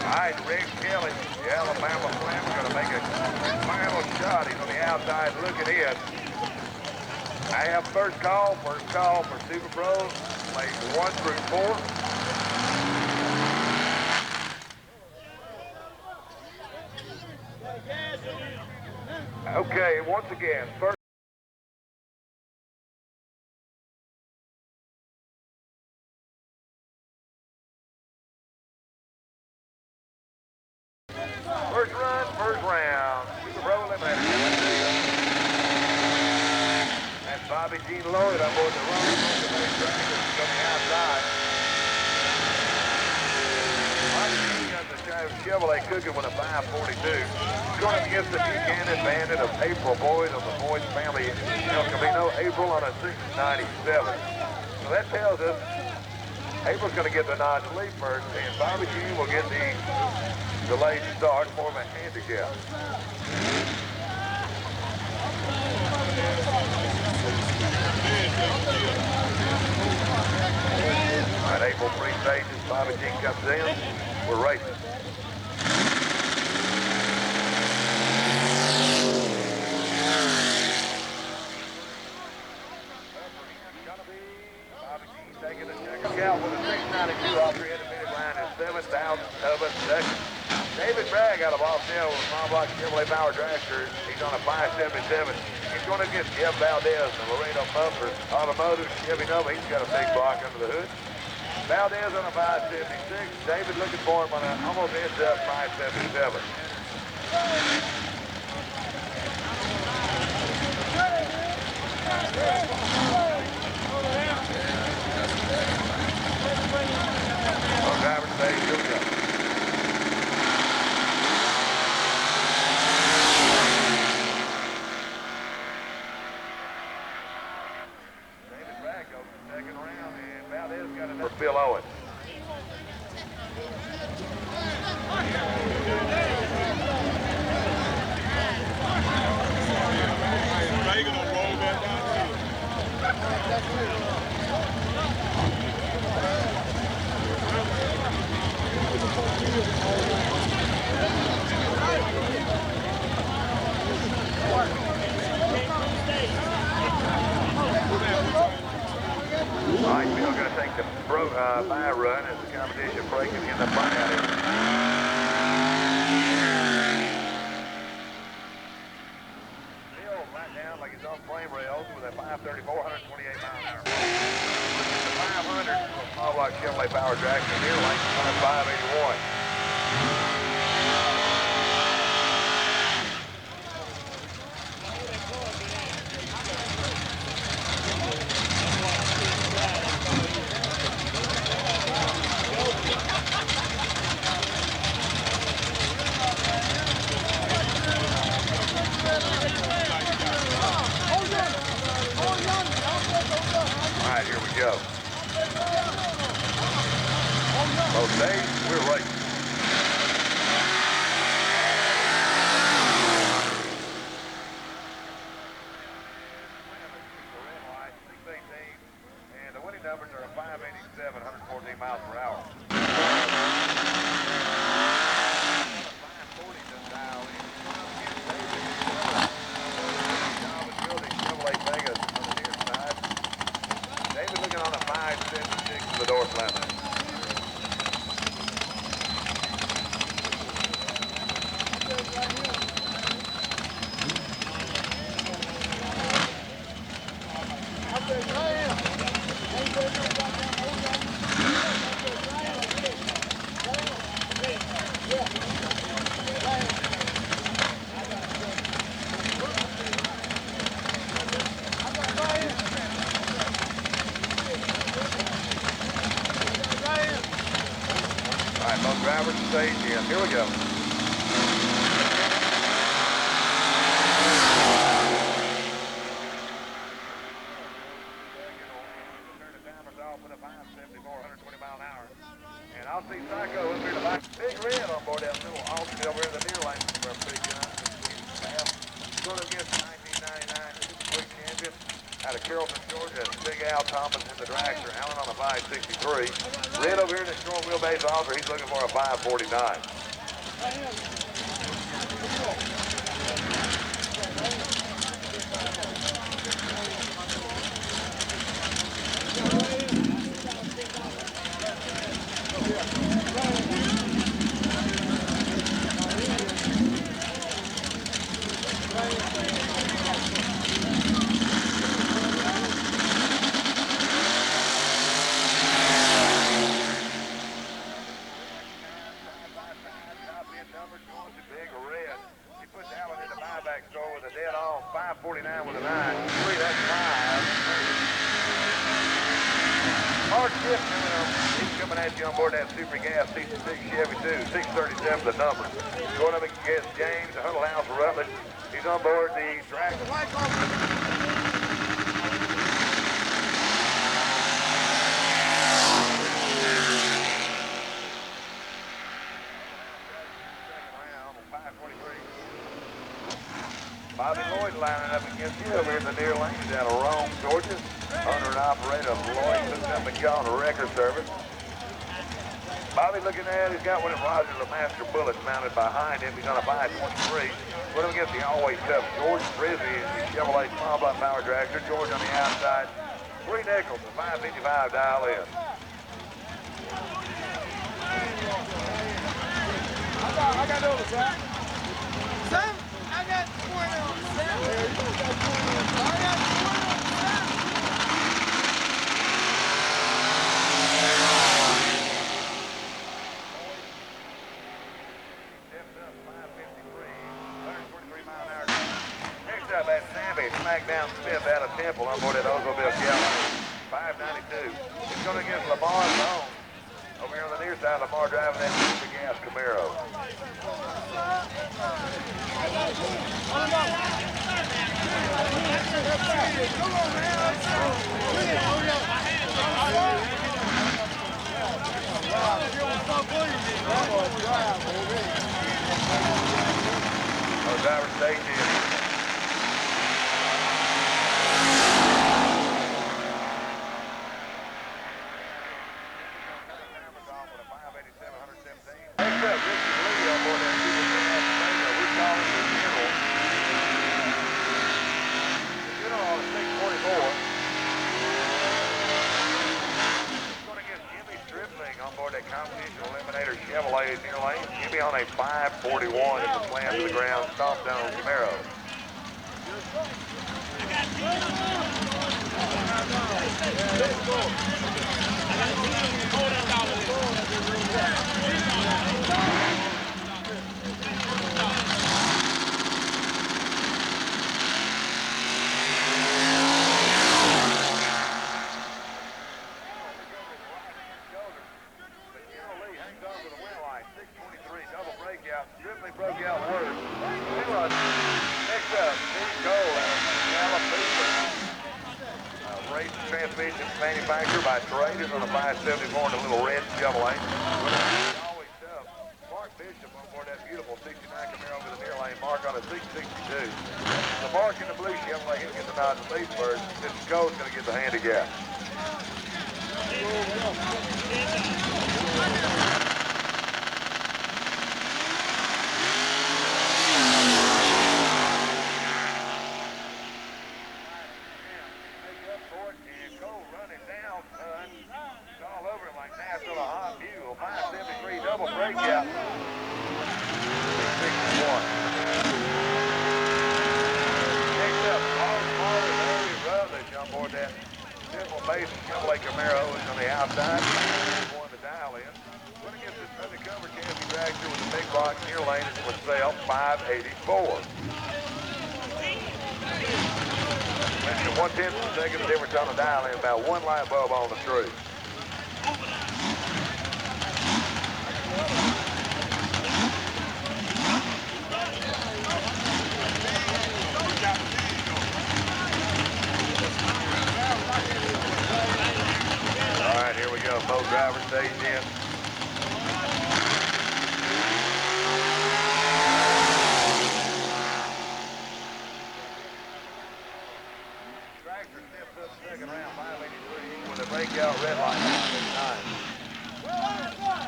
All right, Rick Kelley, the Alabama Slam's going to make a final shot. He's on the outside looking in. I have first call for Super Bros, lanes 1 through 4. Okay, once again, first run, first round. Super Bro eliminated. That's Bobby Jean Lloyd on board the run. On the outside. Bobby Jean got the Chevrolet cooking with a 542. Going up against the Buchanan Bandit of April Boyd of the Boyd family. El Camino, April on a 697. So that tells us April's going to get the nod to lead first, and Bobby Jean will get the delayed start for the handicap. All right, April 3 stages, Bobby Jean comes in. We're racing. Bobby Jean taking a check out with a 692 off the intermediate line and 7,000 of a second. David Bragg out of Austin with a Block Chevrolet Power Dragster. He's on a 577. He's going to get Jeff Valdez and Laredo Bumpers. Automotive, Chevy Nova, he's got a big block under the hood. Valdez on a 576. David looking for him on an almost ends up 577. On driver today, here we go. David Bragg goes to the second round, and Valdez got another for Phil Owens. All right, Phil going to take the by run as the competition breaking in the front out here. Phil right down like he's on flame rails with a 534, 128 mile an hour. The 500 small block Chevrolet Power Dragster near lane 581. Here we go. Both days, we're racing. numbers are a 587, 114 miles per hour. 540 to dial in. Chevrolet Vegas on the near side. David looking on a 576 to the door flat. All right, both drivers and stage in. Here we go. Turn the timers off with a 574, 120 mile an hour. And I'll see Psycho up here in the back. Big red on board that little alternate over in the near lane. We're pretty good. Going against 1999 Super Champion out of Carrollton, Georgia. Big Al Thomas in the dragster. Allen on a 563. Red over here in the short wheelbase offer. He's looking for a 549. Big red. He puts Allen in the buyback store with a dead on 549 with a 9. 3, that's 5. Hard shift coming up. He's coming at you on board that super gas 66 Chevy 2, 637 the number. Going up against James, the Huddle House Rutledge. He's on board the Dragway. Bobby Lloyd lining up against you over here in the near lane down of Rome, Georgia. Owner and operator of Lloyd McGee on the record service. Bobby looking at, he's got one of Roger LeMaster bullets mounted behind him. He's on a 523. Put him against the always tough George Frizzy in the Chevrolet Small Block Power Dragster. George on the outside. 3 nickels, a 555 dial in. I got those, Sam. Sam? I got 20 on Sam. I got 20 on Sam. Steps up 553, 123 mile an hour. Next up at Sammy, Smackdown Smith out of Temple on board that Oldsmobile Calloway. 592. He's going against Lamar Zone. Over here on the near side, Lamar driving that super gas Camaro. Our driver stage in. Chevrolet near lane. Give me on a 541 at the slam to the ground, stomp down on Camaro. Broke out worse. Next up, Steve Cole out of Calloway. Race transmission manufactured by Traders on a 574 and a little red Chevrolet. Always tough. Mark Bishop on board that beautiful 69 Camaro over the near lane. Mark on a 662. The Mark in the blue Chevrolet, he'll get the nod to Leesburg. Mr. Cole's going to get the handicap. Calloway Camaro is on the outside. One to dial in. When it gets this undercover canopy tractor with the big box near lane is for sale, $584. Less than 1/10 of a second difference on the dial in, about one light bulb on the tree. All right, here we go. Both drivers staged in. Tractor steps up second round, 583, with a breakout red light on 9.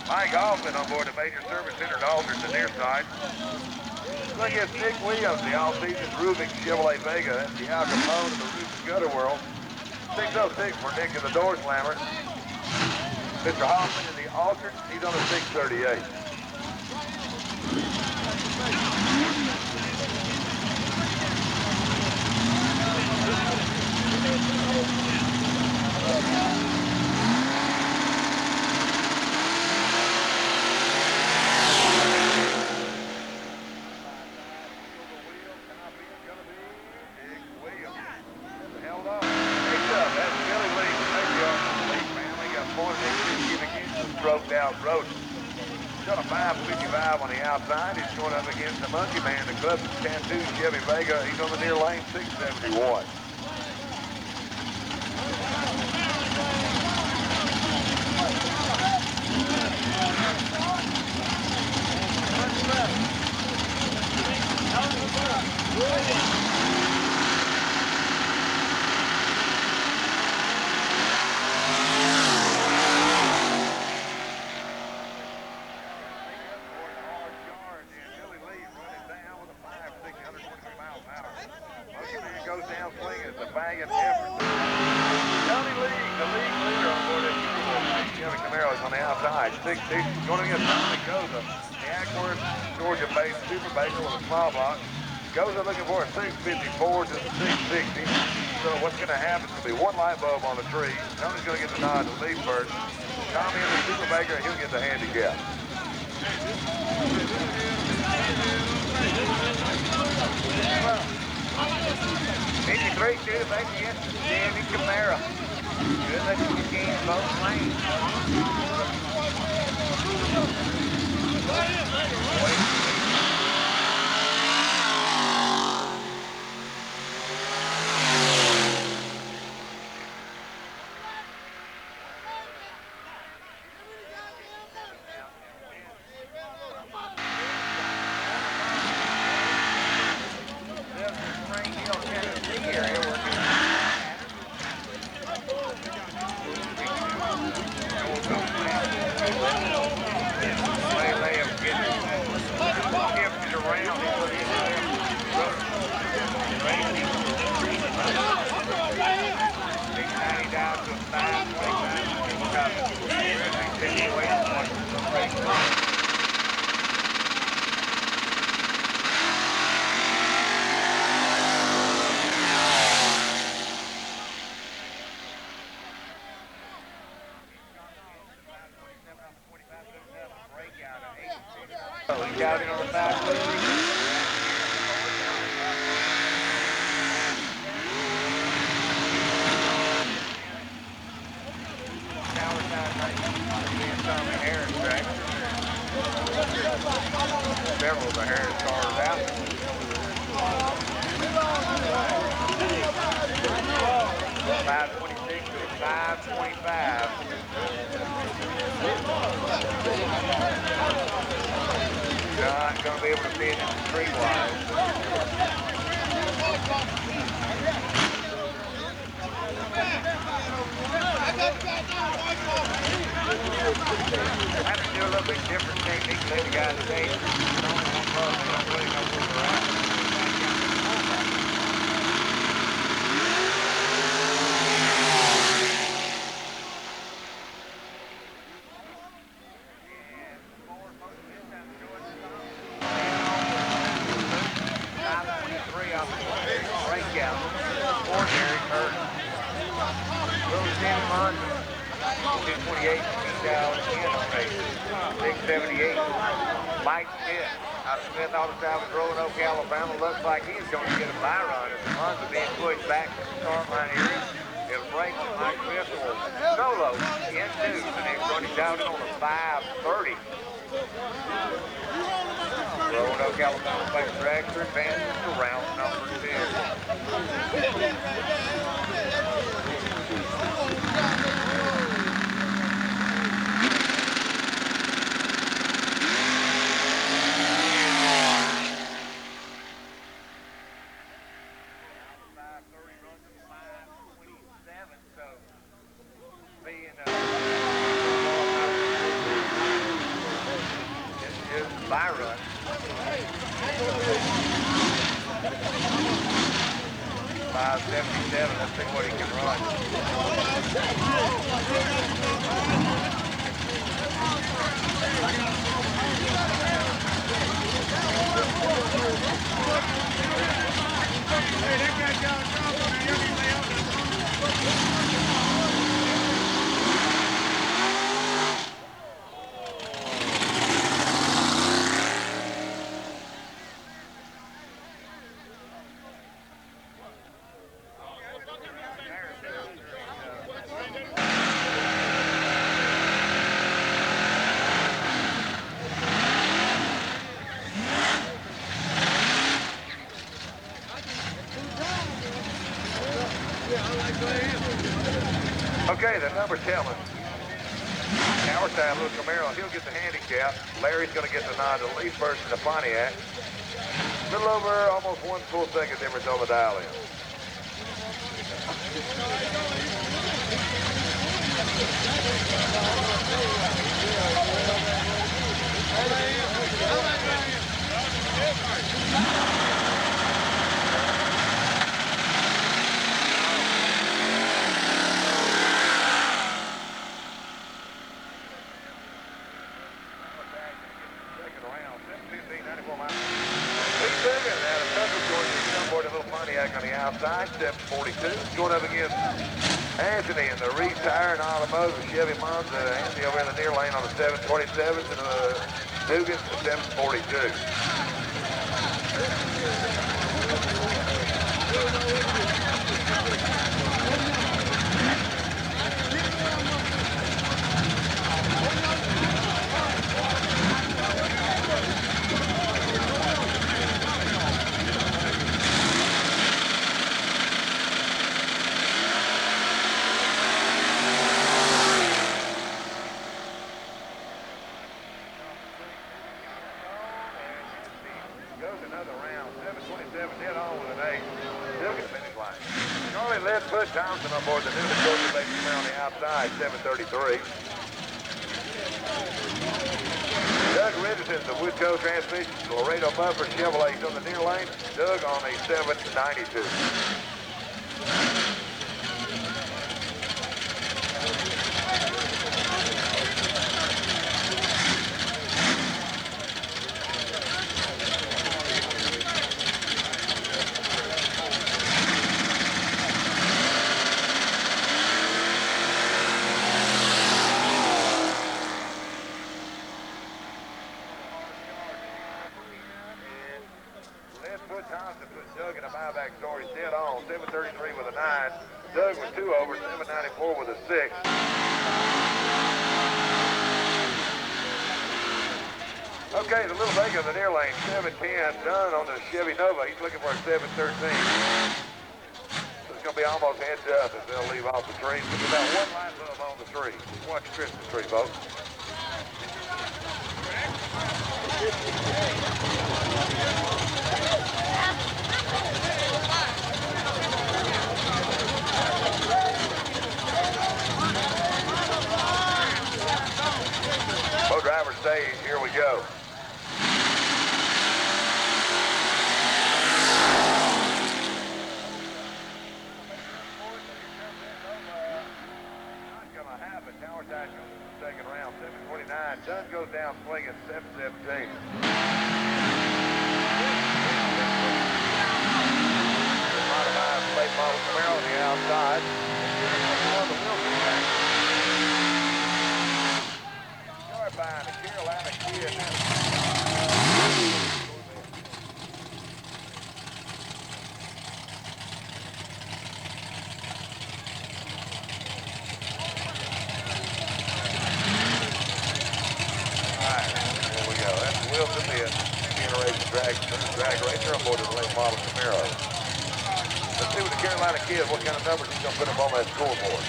Mike Hoffman on board the Major Service Center to Aldridge, the near side. Look at Nick Williams, the all-season Rubik Chevrolet Vega. That's the Al Capone of the roof and gutter world. 606 for Nick in the door slammer. Mr. Hoffman in the Aldridge, he's on the 638. Road. Shot a 555 on the outside. He's going up against the Monkey Man, the Club Tattoo Chevy Vega. He's on the near lane, 671. He's going against Tommy Goza, the Ackworth, Georgia-based super baker with a small block. Goza looking for a 654 to the 660. So what's going to happen is going to be one light bulb on the tree. Tony's going to get the nod to lead first. Tommy and the super baker, he'll get the handicap. 53 Studebaker against the Chevy Camaro. Good looking machine, both lanes. Several of the Harris cars out. 526 to 525. Not going to be able to fit in the streetwise. I have to do a little bit different technique than the guys today. There's only one club, they don't really know where they're at. Breakout. Ordinary hurt. Little Tim Monson. 228. He's out again on race. 678. Mike Smith. Out of Smith Auto Salvage, Roanoke, Alabama. Looks like he's going to get a bye run as the Monson being pushed back to the start line area. It'll break to Mike Smith will solo into the next run. He's out on a 5:30. Roanoke, Alabama, Flex Dragster advances to round number 2. Bye run. 577, let's see what he can run. Hey, that guy got a drop on there. Okay, the number telling. Our time, Luke Camaro, he'll get the handicap. Larry's going to get the nod to lead first in the Pontiac. A little over almost 1 full second difference on the dial-in. On the outside, 742. Going up against Anthony in the retire and automotive Chevy Monza. Anthony over in the near lane on the 727 and the Dugan, the 742. Put Thompson on board the new Dakota Baby on the outside, 733. Doug Richardson, the Woodco transmission, Laredo Buffer Chevrolet on the near lane. Doug on a 792. Thompson put Doug in a buyback store. He's dead on. 733 with a 9. Doug was 2 over. 794 with a 6. Okay, the little Vega in the near lane. 710 done on the Chevy Nova. He's looking for a 713. So it's going to be almost heads up as they'll leave off the tree. It's about 1 light bulb on the tree. Watch the Christmas tree, folks. here we go. Not gonna happen. Tower Dash goes to the second round, 7:29. Dunn goes down swinging 7:17. Modified late model Camaro on the outside. Start buying the Carolina Kid. Alright, there we go. That's Wilson, the generation drag racer on board the late model Camaro. Let's see with the Carolina Kid what kind of numbers he's going to put up on that scoreboard.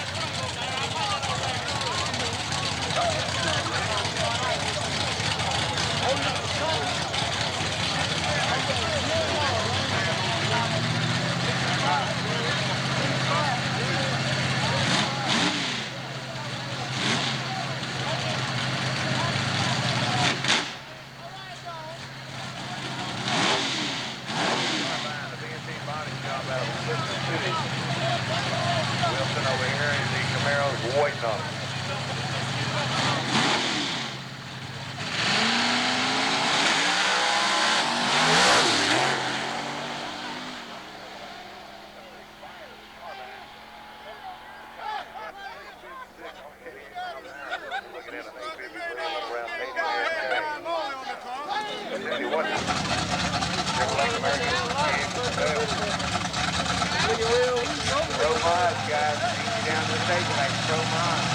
Wilson over here in the Camaro's waiting on him. Looking at, I think, 50 around 80 there. What? Throw mods, guys. Take you down to the table like throw mods.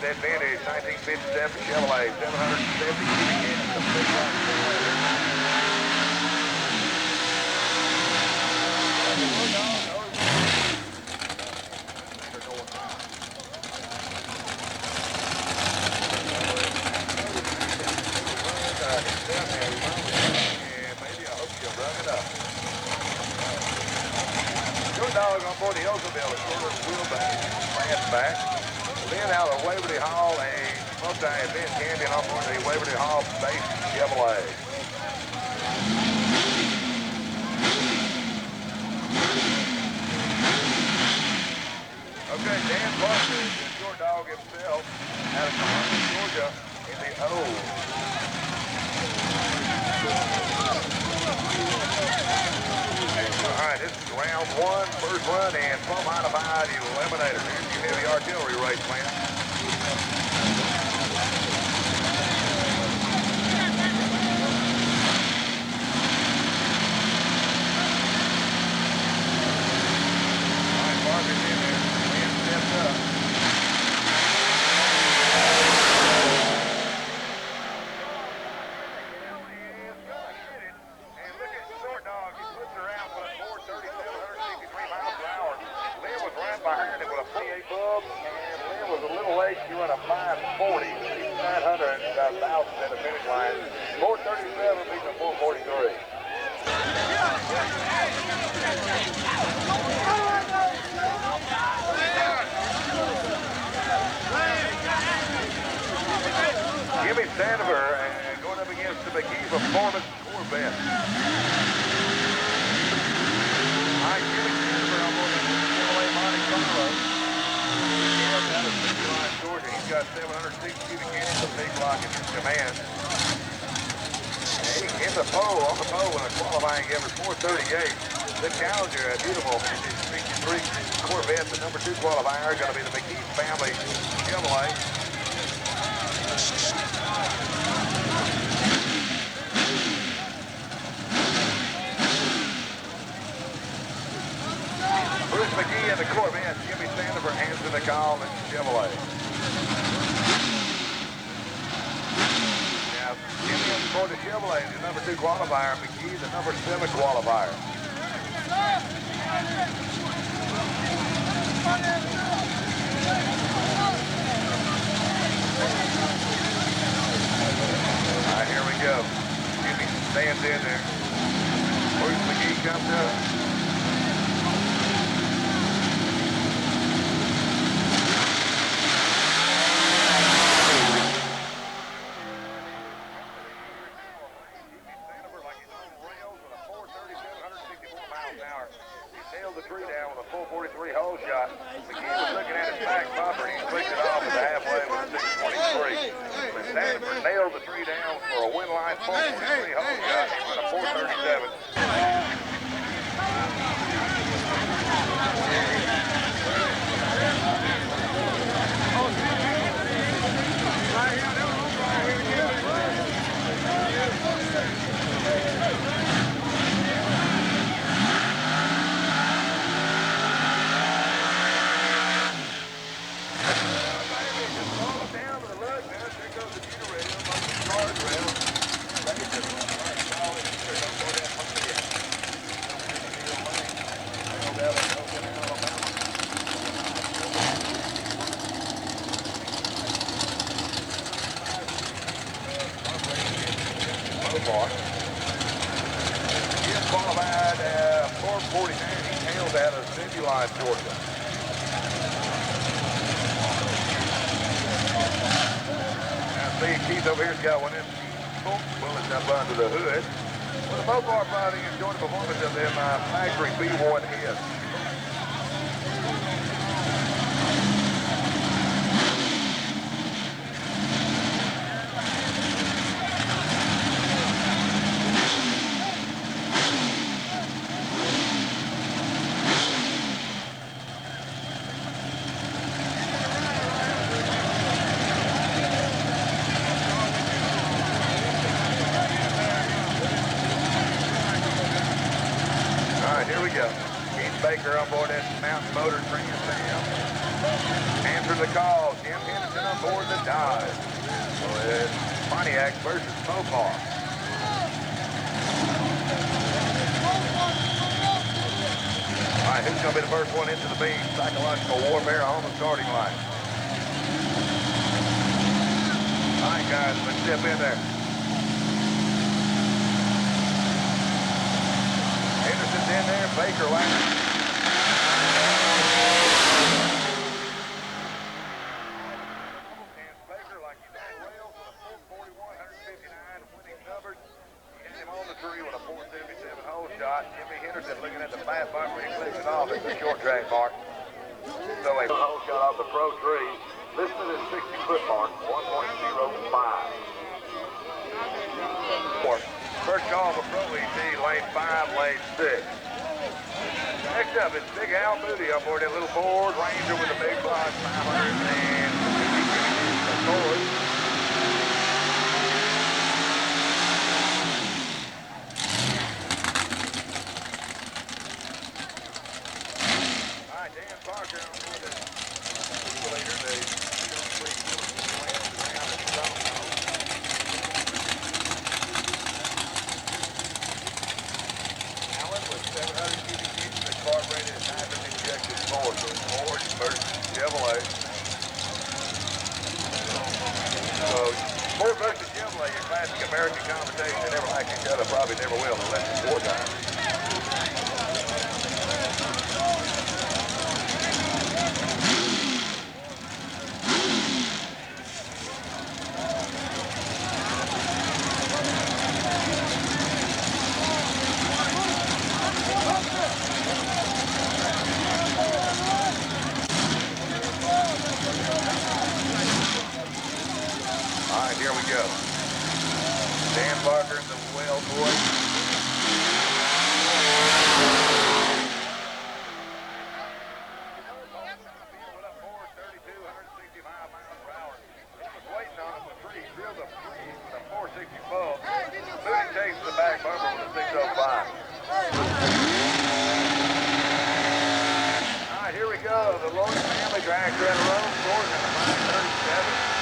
that vintage 1957 Chevrolet 770 cubic inches of big block Chevrolet. Shortdog on board the Oldsmobile, a shorter wheelbase, fastback. Lynne out of Waverly Hall, a multi-event champion on board the Waverly Hall base Chevrolet. Okay, Dan Parker, the Shortdog himself, out of Calloway, Georgia, in the O. All right, this is round one, first run, and from modified eliminator. Here's your heavy artillery race plan. All right, Parker's in there. Lynne steps up. She run a 540, 900 thousandths at the finish line. 437 beating a 443. Jimmy Sandifer going up against the McGee Performance Corvette. All right, Jimmy Sandifer on board the Calloway Monte Carlo. Georgia. He's got 760 cubic inches of big block in his command. In the pole, on the pole, in a qualifying effort, 438. The challenger, a beautiful 63 Corvette, the number 2 qualifier, going to be the McGee family Chevrolet. Bruce McGee and the Corvette, Jimmy Sandifer answering the call in Chevrolet. Now, Jimmy for the Chevrolet, the number 2 qualifier, McGee, the number 7 qualifier. All right, here we go. Jimmy stands in there. Bruce McGee comes up. The tree down with a 443 hole shot. McGee was looking at his back bumper and he clicked it off at the halfway with a 623. But Sandifer nailed the tree down for a win line 443 hole shot. He won a 437. He's qualified 449. He hails out of Line, Georgia. Now see, Keith over here's got one in. Bullets up under the hood. Well, the Mopar probably enjoyed the performance of them factory B1 heads. Baker on board that Mountain Motor Trans Am. Answer the call. Jim Henderson action on board the Dodge. So it's Pontiac versus Mopar. All right, who's going to be the first one into the beam? Psychological warfare on the starting line. All right, guys, let's step in there. Henderson's in there, Baker last. Looking at the flat bumper, he clicks it off. It's a short track mark. So a hole shot off the Pro 3. Listed at 60-foot mark, 1.05. First call for Pro ET, lane 5, lane 6. Next up is Big Al Moody on board that little Ford Ranger with a big block, 550 Ford. Chevrolet. So, Ford versus Chevrolet, your classic American conversation. They never like each other, probably never will unless it's war time. Here we go. Dan Parker and the Whale Boy. Waiting on him, the tree, drilled a 464. Moody takes the back bumper with a 605. All right, here we go. The Lawrence family drags right along, scores in the 537.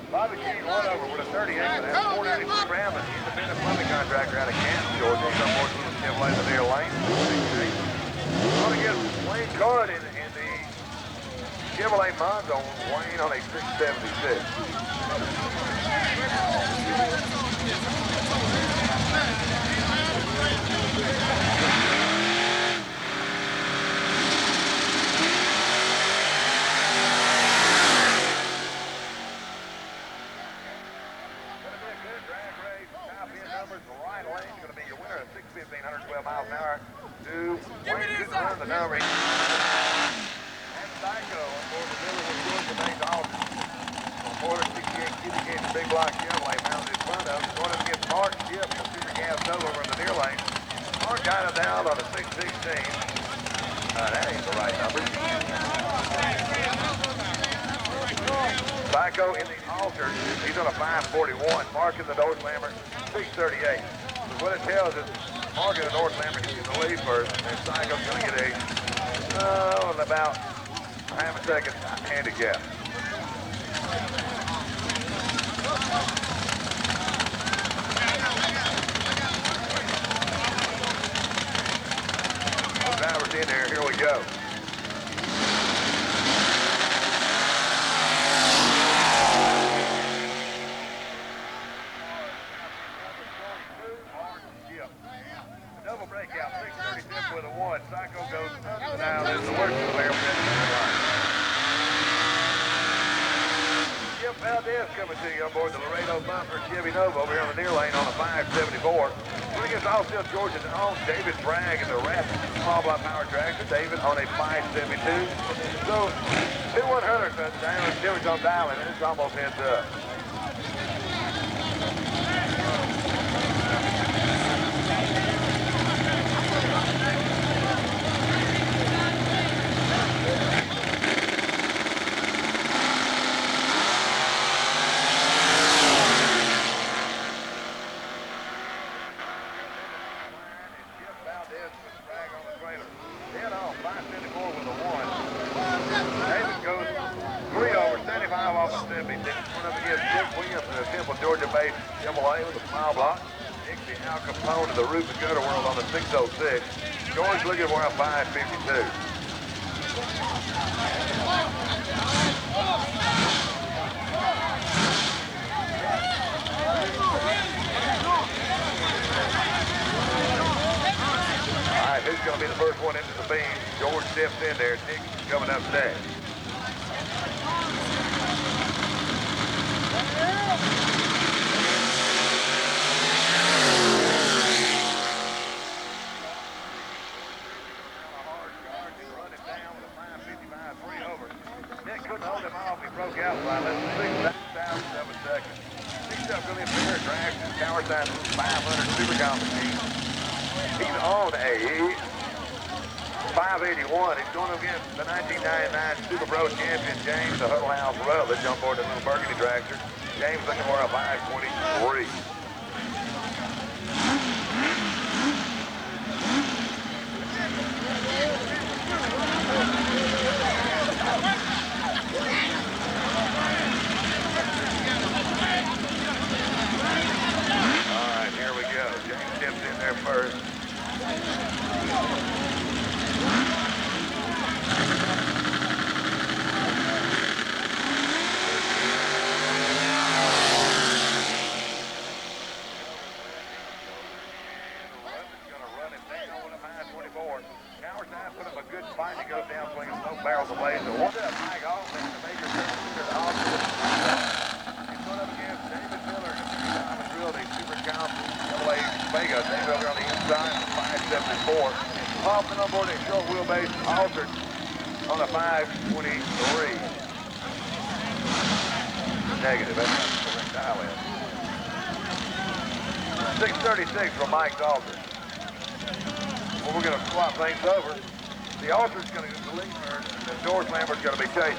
Bobby King won over with a 38 and has 493 grams. Independent plumbing contractor out of Canton, Georgia. He's on board with the Chevrolet in the near lane. Going to get Wayne Card in the Chevrolet Monzo. Wayne on a 676. Miles an hour to Wayne couldn't run the number. And Psycho on board the middle with Georgia Bank Alton. On board a 68 cubic inch big block Chevrolet mounted in front of him. Going up against Mark Ship, the super gas solo over in the near lane. Mark got him down on a 616. That ain't the right number. Psycho in the Alter, he's on a 541. Mark in the door slammer, 638. So what it tells us, Mark in the North Lammer is in the lead first, and Psycho's going to get in about half a second handicap. Driver's in there, here we go. Double breakout, 636 with a 1. Psycho goes under now. There's the work to there. Skip Valdez coming to you on board the Laredo Bumper Chevy Nova over here on the near lane on the 574. Running against Austin, Georgia's own David Bragg and the rest of the small block power tractor. David on a 572. So, 2-100 down until he's on dialing, and it's almost heads up. Georgia-based Calloway with a smile block. Dixie Al Capone to the roof of gutter world on the 606. George looking for a 552. All right, who's going to be the first one into the beam? George steps in there. Dixie's coming up next. Broke out by less than 6,007 seconds. He's up really fair tracks and power sign 500 super competition. He's on a 581. He's going against the 1999 Super Pro champion James the Huddle House Rutledge on board the little burgundy tractor. James looking for a 523. First. Put up a good fight. He goes down swinging both barrels away. So one up, Mike Austin, the major Austin. He's going up against David Miller, the Realty Super Council, Calloway, Vega. David over on the inside, 574. Hoffman on board a short wheelbase, altered on a 523. Negative. That's not the correct dial in. 636 from Mike Dalton. Well, we're going to swap things over. The Alter's going to go to Lynne, and George Lambert's going to be chasing it.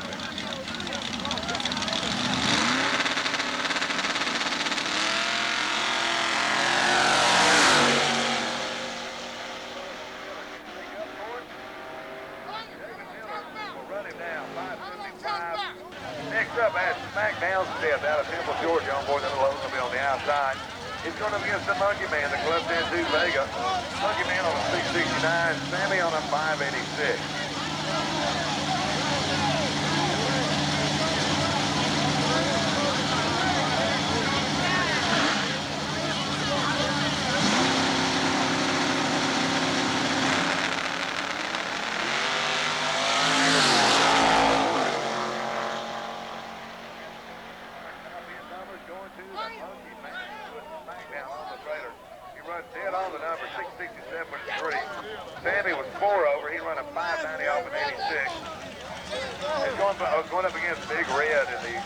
Next up, at Smack Downstead out of Temple, Georgia, on board the little will be on the outside. It's going to be against the Monkey Man, the Club 10-2 Vega. Monkey Man on a 669, Sammy on a 586. Dead on the number, 667.3. Sammy was 4 over. He run a 590 off at 86. He's going up against Big Red in the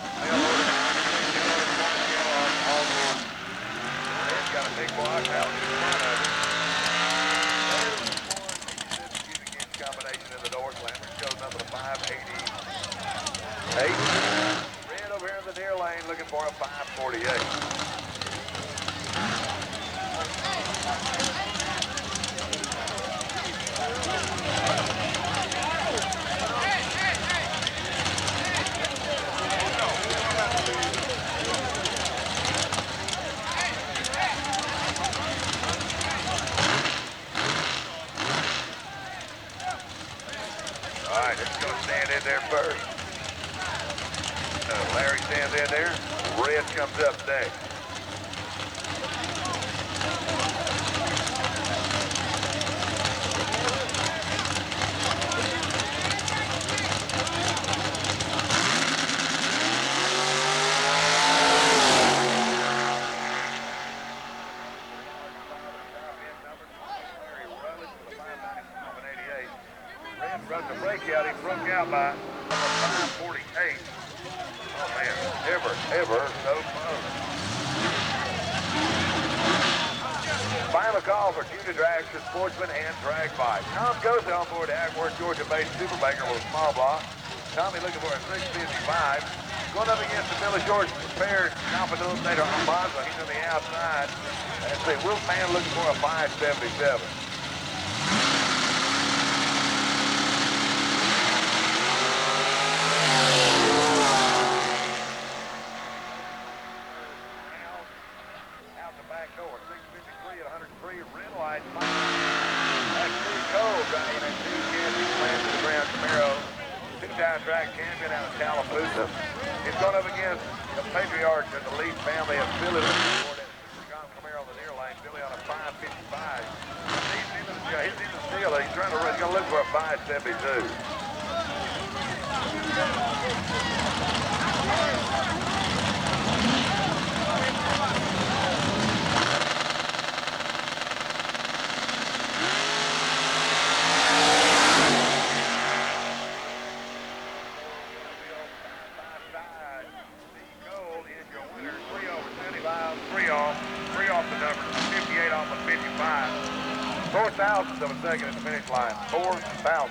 Red's got a big block out in front of him. Combination in the door slammer. Shows up at a 588. Red over here in the near lane looking for a 548. All right, it's going to stand in there first. Larry stands in there. Red comes up next. runs the breakout. He broke out by 5:48. Oh man, ever so close. Final call for junior dragsters, sportsman, and drag bike. Tom goes on board the Agworth, Georgia-based Superbaker with a small block. Tommy looking for a 655. Going up against the Billy George prepared Confidential Almanza. He's on the outside. That's the Wolfman looking for a 577. Out the back door, 653 at 103. Red light. That's pretty cold driving that two champion land to the ground Camaro. Two-time track champion out of Calloway. He's going up against the patriarch of the Lee family of Billy Lynne. Camaro on the near lane. Billy on a 555. He's in the steel. He's trying to run. He's going to look for a 572. Thousandths of a second at the finish line. 4,000.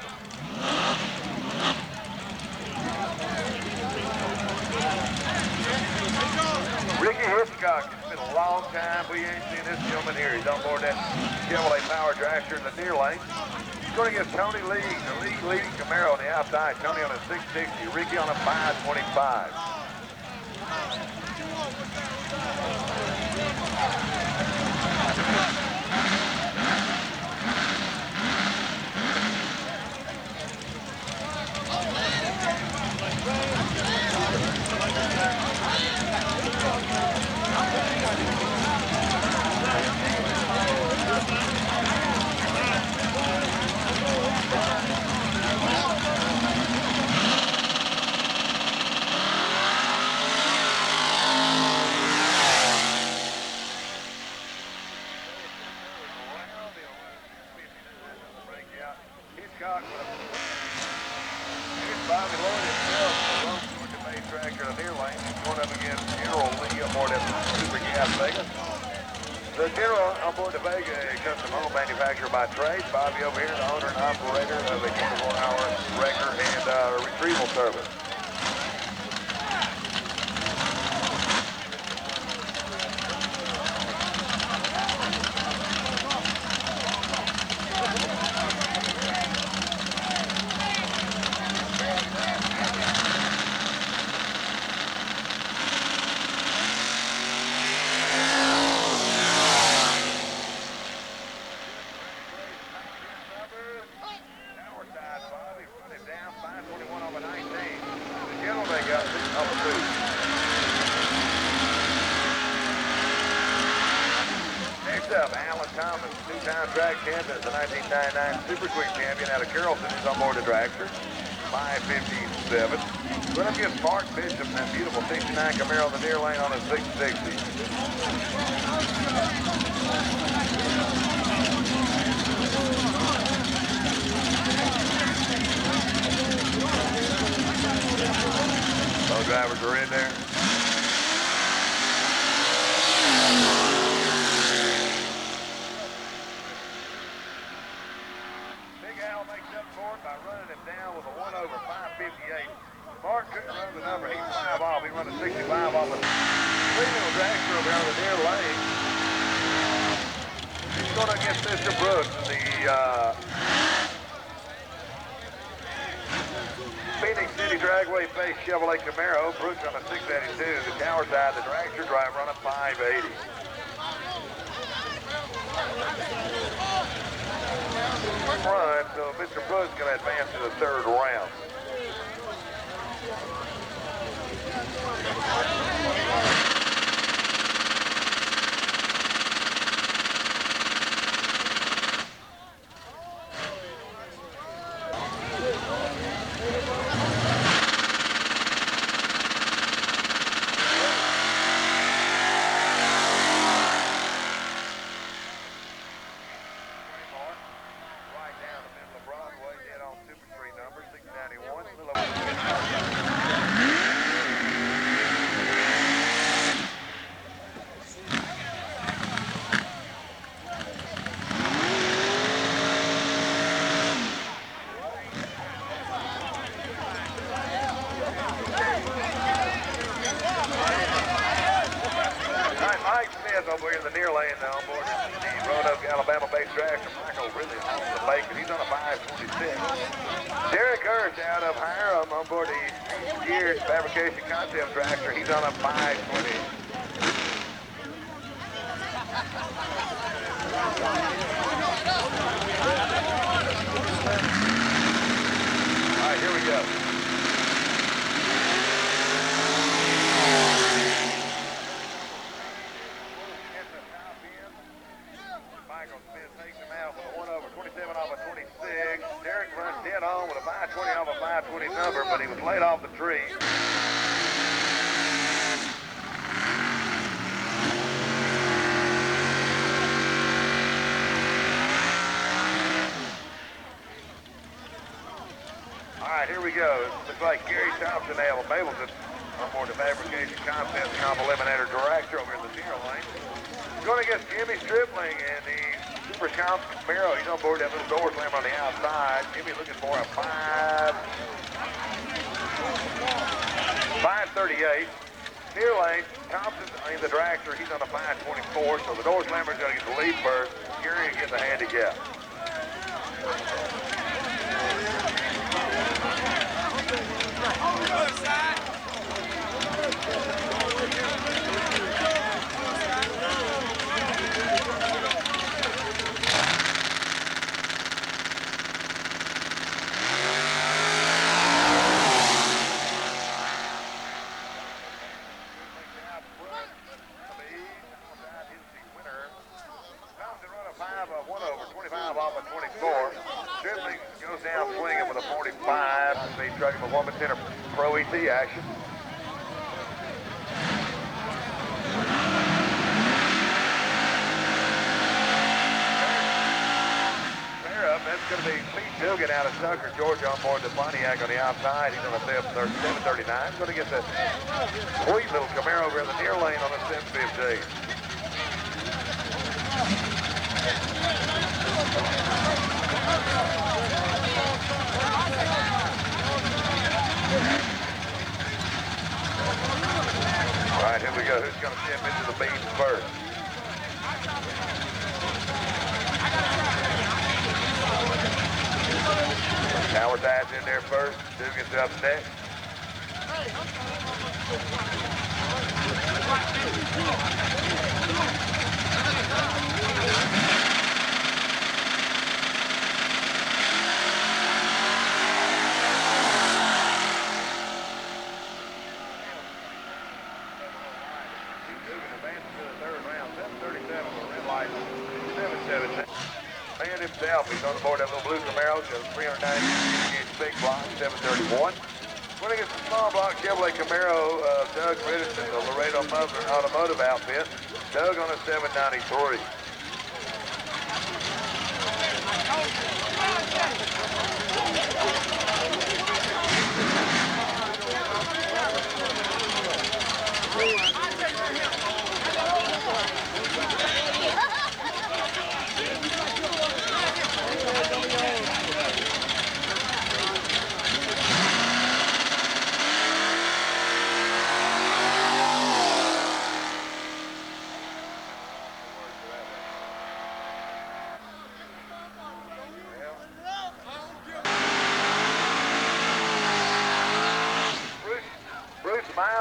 Ricky Hitchcock. It's been a long time. We ain't seen this gentleman here. He's on board that Chevrolet Power Dragster in the near lane. He's going to get Tony Lee, the leading Camaro on the outside. Tony on a 660. Ricky on a 525. The General on board the Vega, a custom home manufacturer by trade. Bobby over here, the owner and operator of a 24-hour wrecker and retrieval service. Track champion is the 1999 Super Quick champion out of Carrollton. He's on board the dragster. 557. Going up against Mark Bishop in that beautiful 69 Camaro in the near lane on a 660. Both drivers are in there. Mark couldn't run the number. He's 5 off. He run a 65 off a three-wheel dragster over there on the near lane. He's going against Mr. Brooks in the Phoenix City Dragway face Chevrolet Camaro. Brooks on a 682. The tower side, the dragster driver on a 580. Run, so Mr. Brooks going to advance to the third round. lane on board the Roanoke, Alabama-based dragster, Michael really on the bacon. He's on a 526. Derek Hurst out of Hiram on board the Gears Fabrication Concept dragster. He's on a 520. All right, here we go. Michael Smith takes him out with a 1 over 27 off a 26. Derek runs dead on with a 520 off a 520 number, but he was laid off the tree. All right, here we go. Looks like Gary Thompson out of Mableton on board the Fabrication Concepts Comp Eliminator Director over in the zero lane. He's going against Jimmy Stripling and the Super Comp Camaro. He's on board that little door slammer on the outside. Jimmy looking for a 538. Near lane, Thompson's in the dragster. He's on a 524, so the door slammer's going to get the lead first. Gary will get the handicap. Trucking with 1% of Pro ET action. Fair up, that's going to be Pete Dugan out of Tucker, Georgia on board the Pontiac on the outside. He's on a 739. He's going to get the sweet little Camaro over in the near lane on a 715. All right, here we go. Who's going to step into the beam first? Howard dives in there first. Dugan's up next. He's on the board that little blue Camaro, so 390-inch big block, 731. When he gets the small block Chevrolet Camaro, Doug Riddison, the Laredo Automotive outfit. Doug on a 793.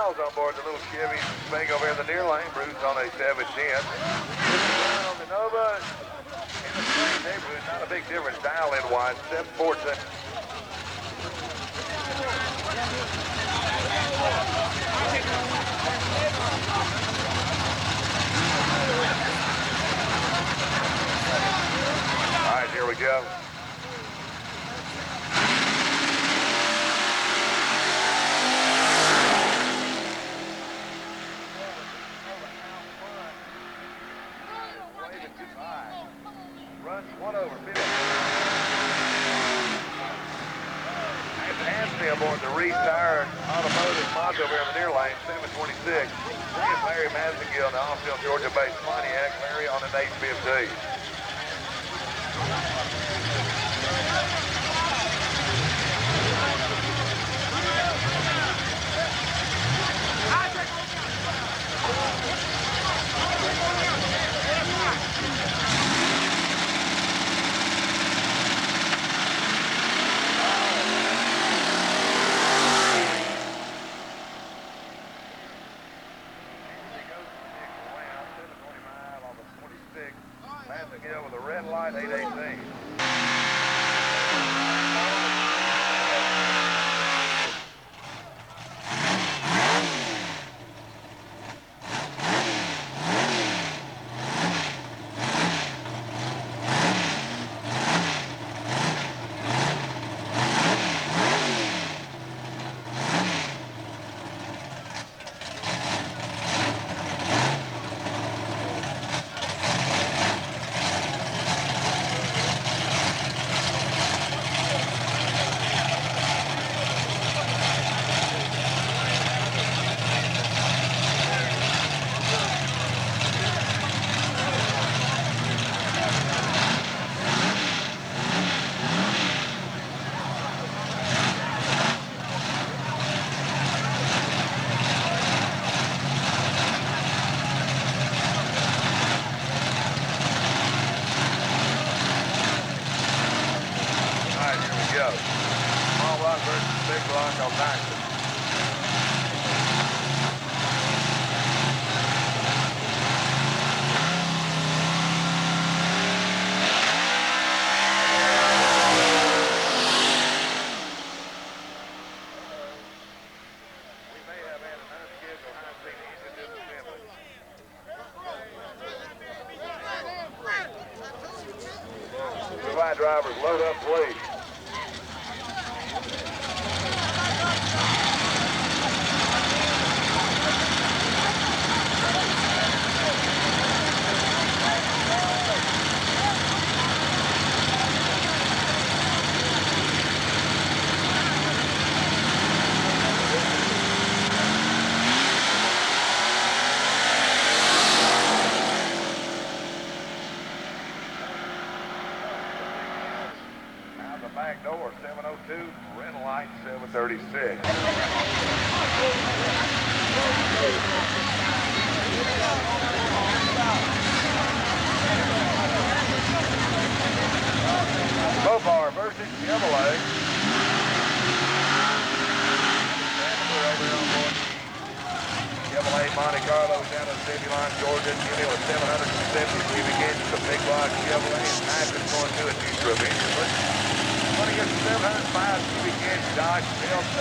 On board the little Chevy thing over in the near lane. Bruce on a 710. On the Nova, in the same neighborhood, not a big difference. Dial in wide, 714. All right, here we go. Aboard the retired automotive Monzo over in the near lane, 726. Here's Larry Massengill in the Austin, Georgia-based Pontiac. Larry on an 815. That's again with a red light, 818. Small rock versus big rock on Nitrous. We may have had an unscheduled high-speed engine disassembly. Goodbye, drivers. Load up, please. Back door, 702, rental light, 736. Mopar versus Calloway. Calloway, Monte Carlo down to the city line, Georgia, Jimmy with 770 cubic inches of big block Calloway, and Nitrous going to a neutral engine. Want to get 705 cubic inch Dodge built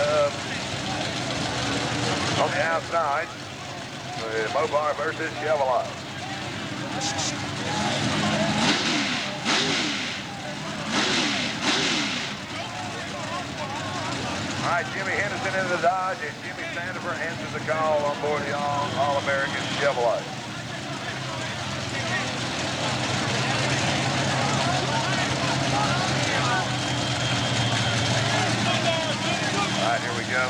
on the outside. Mopar versus Chevrolet. All right, Jimmy Henderson into the Dodge, and Jimmy Sandifer answers the call on board the All-American Chevrolet. All right, here we go.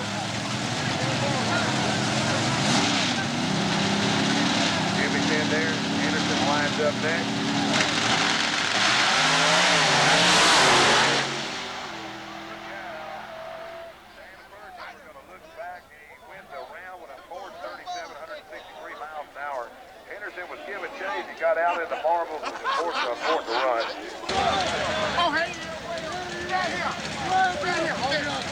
Jimmy's in there. Henderson lines up next. Sandifer going to look back, and he wins the round with a Ford 37, 163 miles an hour. Henderson was giving chase. He got out in the marbles and forced to run. Oh, hey. Right here. Right here. Hold it up.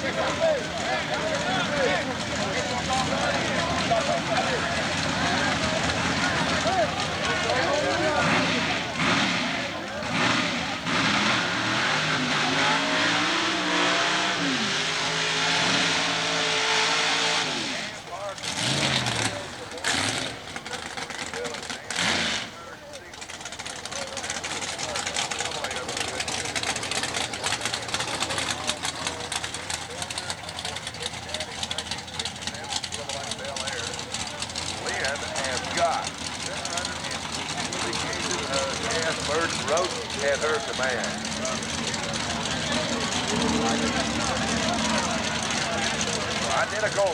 At her command. Identical.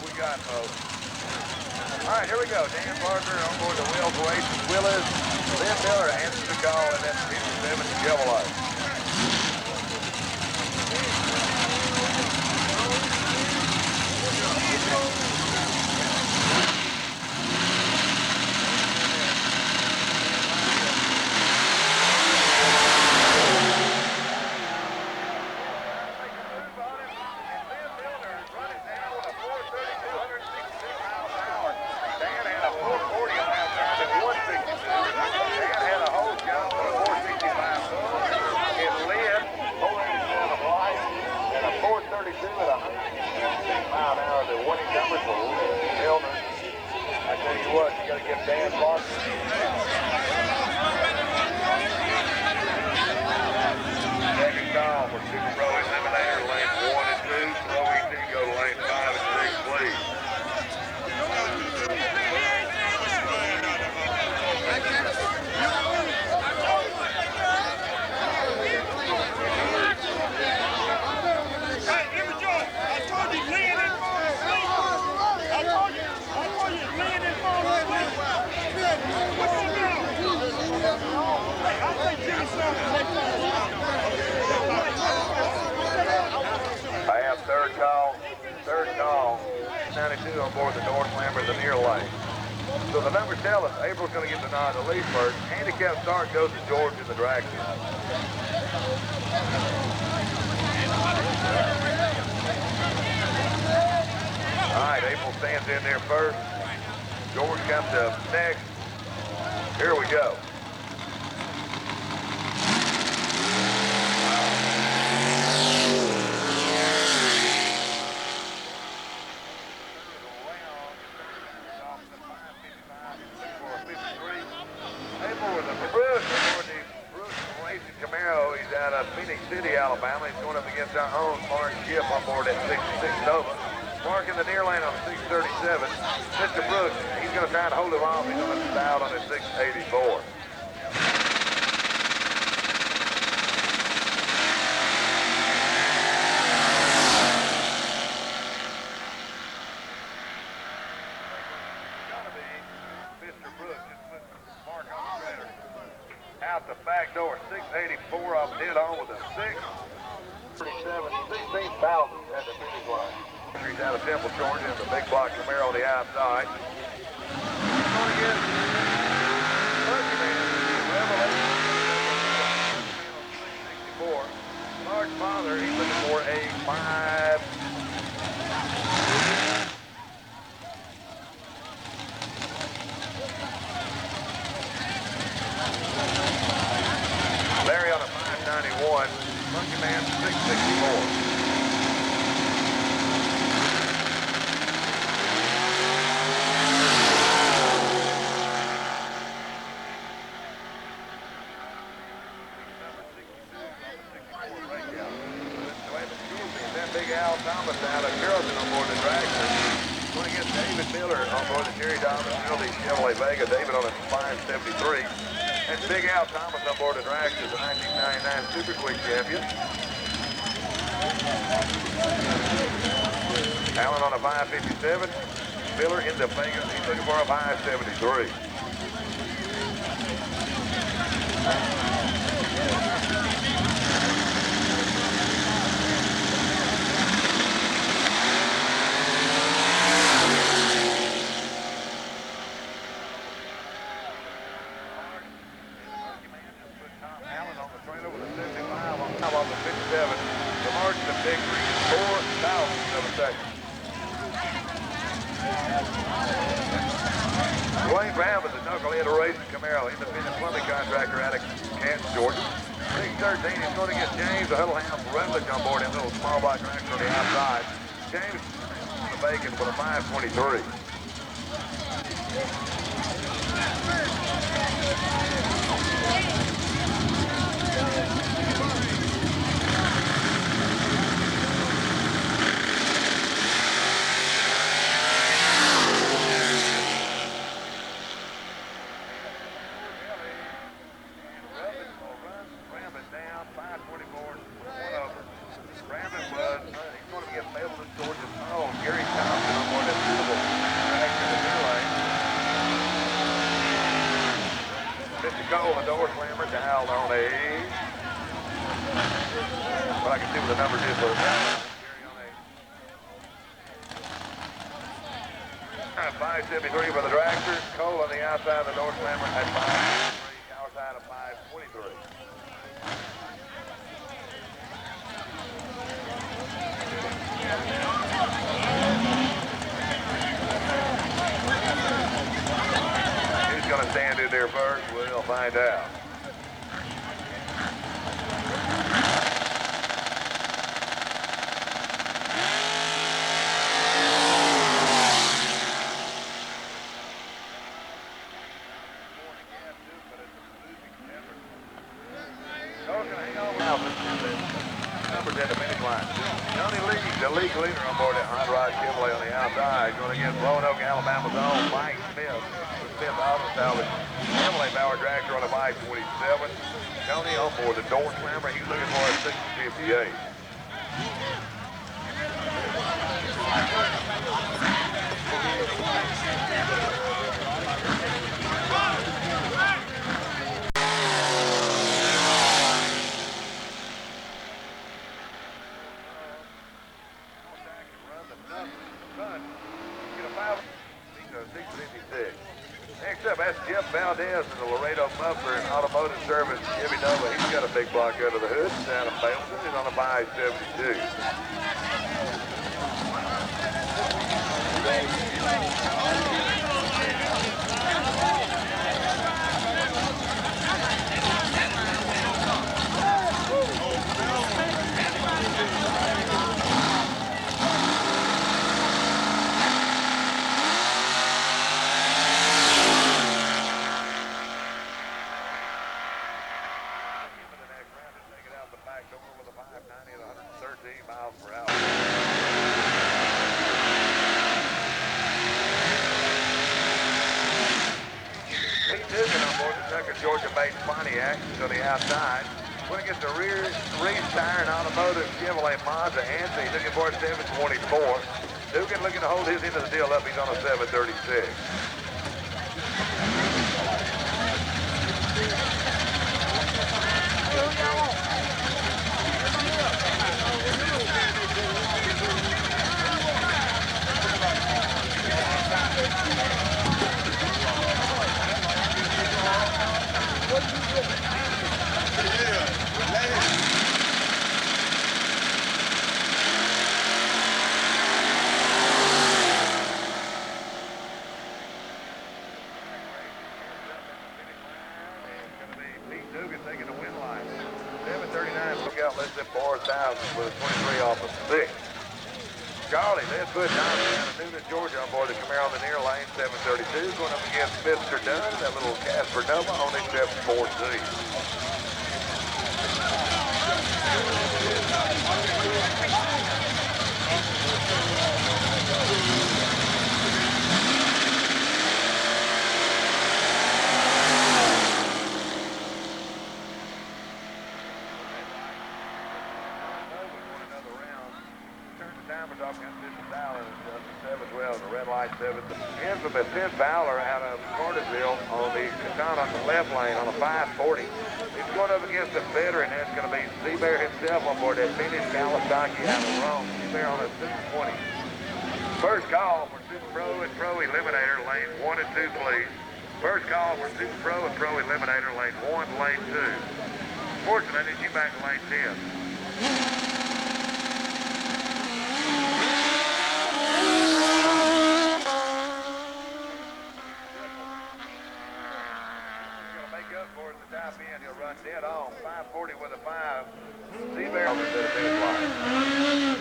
We got, folks. All right, here we go. Dan Parker on board the Wheels Oasis Willis. Lynne Milner answers the call, and that's 57 Chevrolet. winning numbers for Milner. I tell you what, you got to give Dan Foster. Second call for Super Pro Eliminator, lanes 1 and 2. Pro ET go to lanes 5 and 6, please. I have third call, 92 on board the North Lambert, the near lane. So the numbers tell us April's going to get the nod to lead first. Handicap start goes to George in the drag field. All right, April stands in there first. George comes up next. Here we go. City, Alabama. He's going up against our own Mark Ship on board at 66 Nova. Mark in the near lane on 637. Mr. Brooks, he's going to try and hold him off. He's going to out on his 684. Mr. Brooks just put Mark on the trailer. Out the back door, 684 off dead on with a 637, 16,000 at the finish line. He's out of Temple, Georgia, in the big block Camaro on the outside. He's going to get Lucky Man, Revelation, 64. Large father, he's looking for a 5. Larry on a 591, Monkey Man 664. That big Al Thomas out of Carrollton on board the Dragster. Going against David Milner on board the Jerry Dobbins Chevrolet Vega. David on a 573. And Big Al Thomas on board the Dragster, the 1999 Super Quick champion. Allen on a 557. Miller into Vegas. He's looking for a 573. On the 57, the margin of victory is 4,000 of a second. Dwayne Brown is a knucklehead racing Camaro, independent plumbing contractor out of Canton, Georgia. 613 is going to get James, a huddle hound for Rutledge on board in little small block tractor on the outside. James on the bacon with a 523. The door slammer dialed on a, what I can see what the numbers is for 573 for the dragster. Cole on the outside of the door slammer at 523, outside of 523. Who's going to stand in there first? We'll find out. outside. Going against Roanoke, Alabama's own Mike Smith. Smith Auto Salvage. Calloway Power Dragster on the bike 27. Tony on board the door slammer. He's looking for a 658. Next up, that's Jeff Valdez in the Laredo Muffler and Automotive Service. Chevy Nova, he's got a big block under the hood. Down in Belton, he's on a buy 72. Georgia-based Pontiac to the outside. When it gets the rear tire and automotive Chevrolet Mazda Ansi looking for a 724. Dugan looking to hold his end of the deal up. He's on a 736. Less than 4,000 with a 23 off of 6. Charlie, let's put Johnson down in Newton, Georgia on board the Camaro on the near lane, 732. Going up against Mr. Dunn, that little Casper Nova on the 714. Infamous 10 Fowler out of Cartersville on the Katana on the left lane on a 540. He's going up against a veteran. That's going to be Seabear himself on board that finished Kawasaki out of Rome. Seabear on a 620. First call for Super Pro and Pro Eliminator, lanes 1 and 2, please. First call for Super Pro and Pro Eliminator, lane 1, lane 2. Fortunately, I need you back in lane 10. He'll run dead on. 540 with a 5. Seabear on the finish line.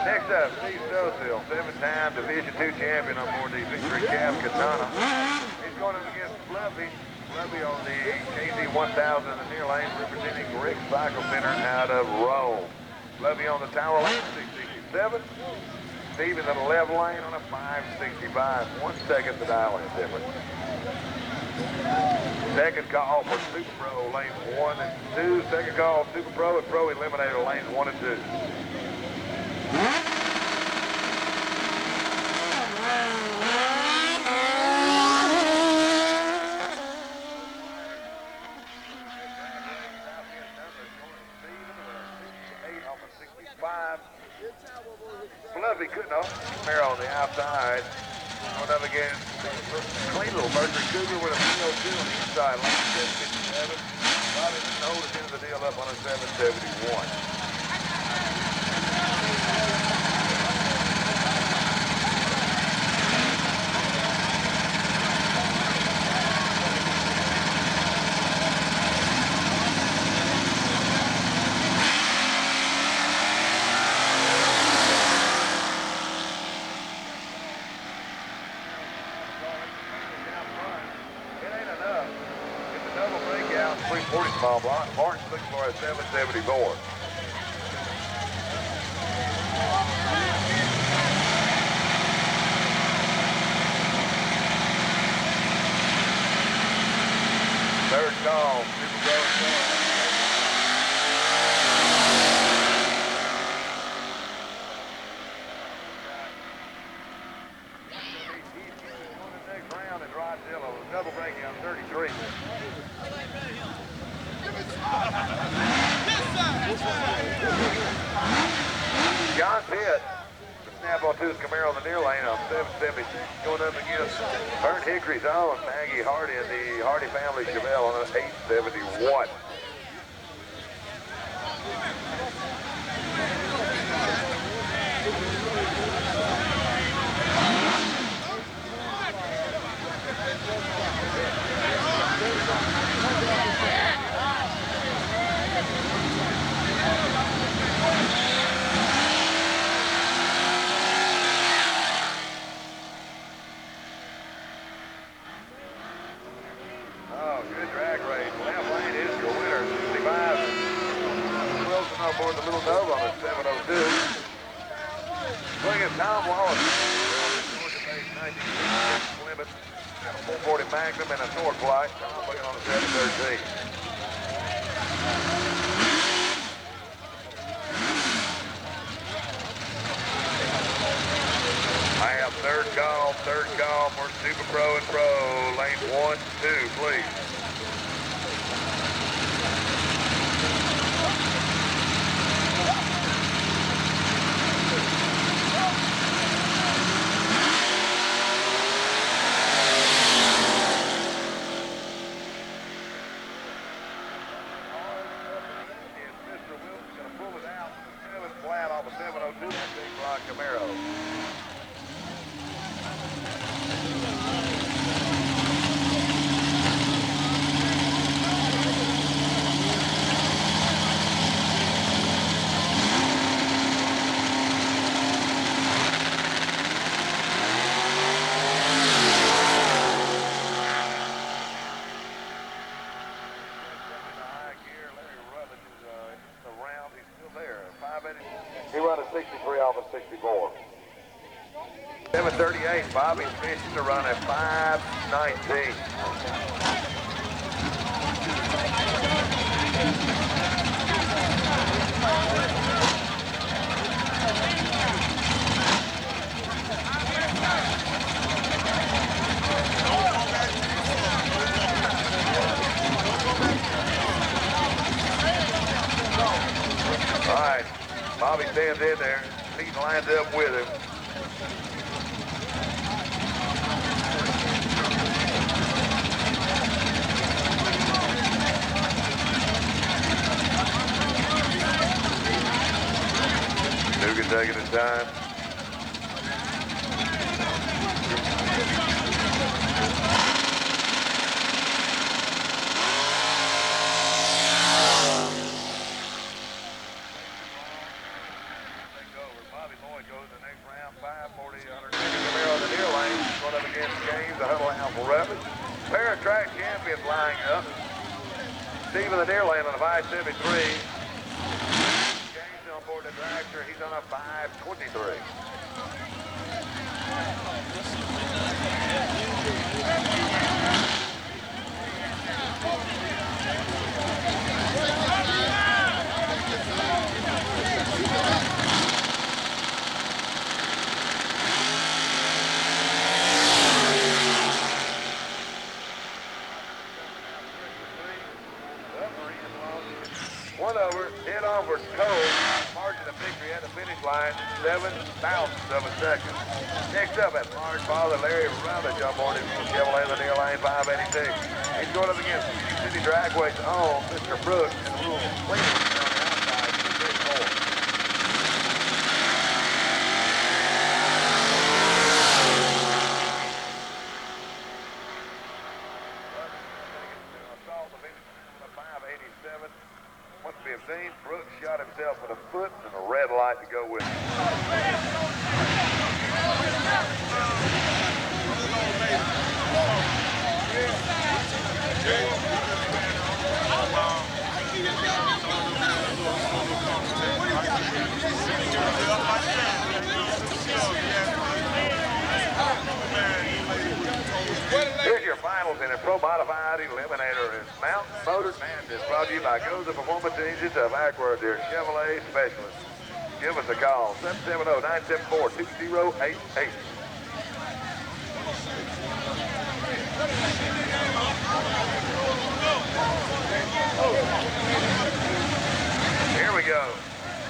Next up, Steve Stossill, 7-time Division II champion on board the Victory Cab Katana. He's going up against Fluffy. Fluffy on the KZ1000 in the near lane, representing Rick Cycle Center out of Rome. Fluffy on the tower lane, 667. Steve in the left lane on a 565. 1 second to dial in difference. Second call for Super Pro, lanes 1 and 2. Second call, Super Pro and Pro Eliminator, lanes 1 and 2. Fluffy couldn't Camaro on the outside. Going up against clean little Mercury Cougar with a 302 on the inside, lane 757. Bobby didn't hold his end of the deal up on a 771. Martin's looking for a 774. call. Super Pro. Double breakdown, 33. John Pitt, snap on to his Camaro in the near lane on 776, going up against Burnt Hickory's own Maggie Hardy and the Hardy family Chevelle on an 871. Oh, good drag race. Left lane is your winner, 65. Wilson on board the Little Dove on the 702. Look at Tom Wallace. Georgia-based 1966 Plymouth. Got a 440 Magnum and a North Flight. Tom looking on the 713. I have third call for Super Pro and Pro. Lane 1, 2, please. Mr. Wilson's going to pull it out. 7 flat off the 702. That big block Camaro. He run a 63 off a 64. 738, Bobby's fishing to run a 519. All right, Bobby stands in there. Pete lines up with him. Dugan taking his time. Steve in the near lane on a 573. James on board the dragster. He's on a 523. One over, head on for Cole. Margin of victory at the finish line, 7/1000 of a second. Next up at large father Larry Rutledge on board his Chevrolet the near lane 586. He's going up against City Dragway's own Mr. Brooks and a little cleaner on the outside, 234. Once we have seen, Brooks shot himself with a foot and a red light to go with it. a Pro Modified Eliminator is Mountain Motor Madness, brought to you by Goes the Performance Engines of Acworth, their Chevrolet specialist. Give us a call, 770-974-2088. Here we go.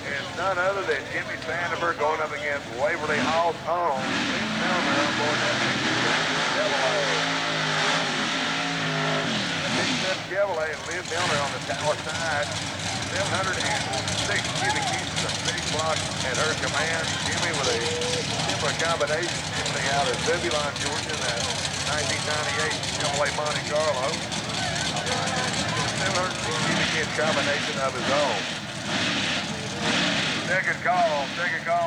It's none other than Jimmy Sandifer going up against Waverly Hall's own Lynne Milner on board that Chevrolet and Lynne Milner on the tower side. 706 cubic inches of big block at her command. Jimmy with a similar combination. Jimmy out of Zebulon, Georgia, that 1998 Chevrolet Monte Carlo. 706 cubic inch combination of his own. Second call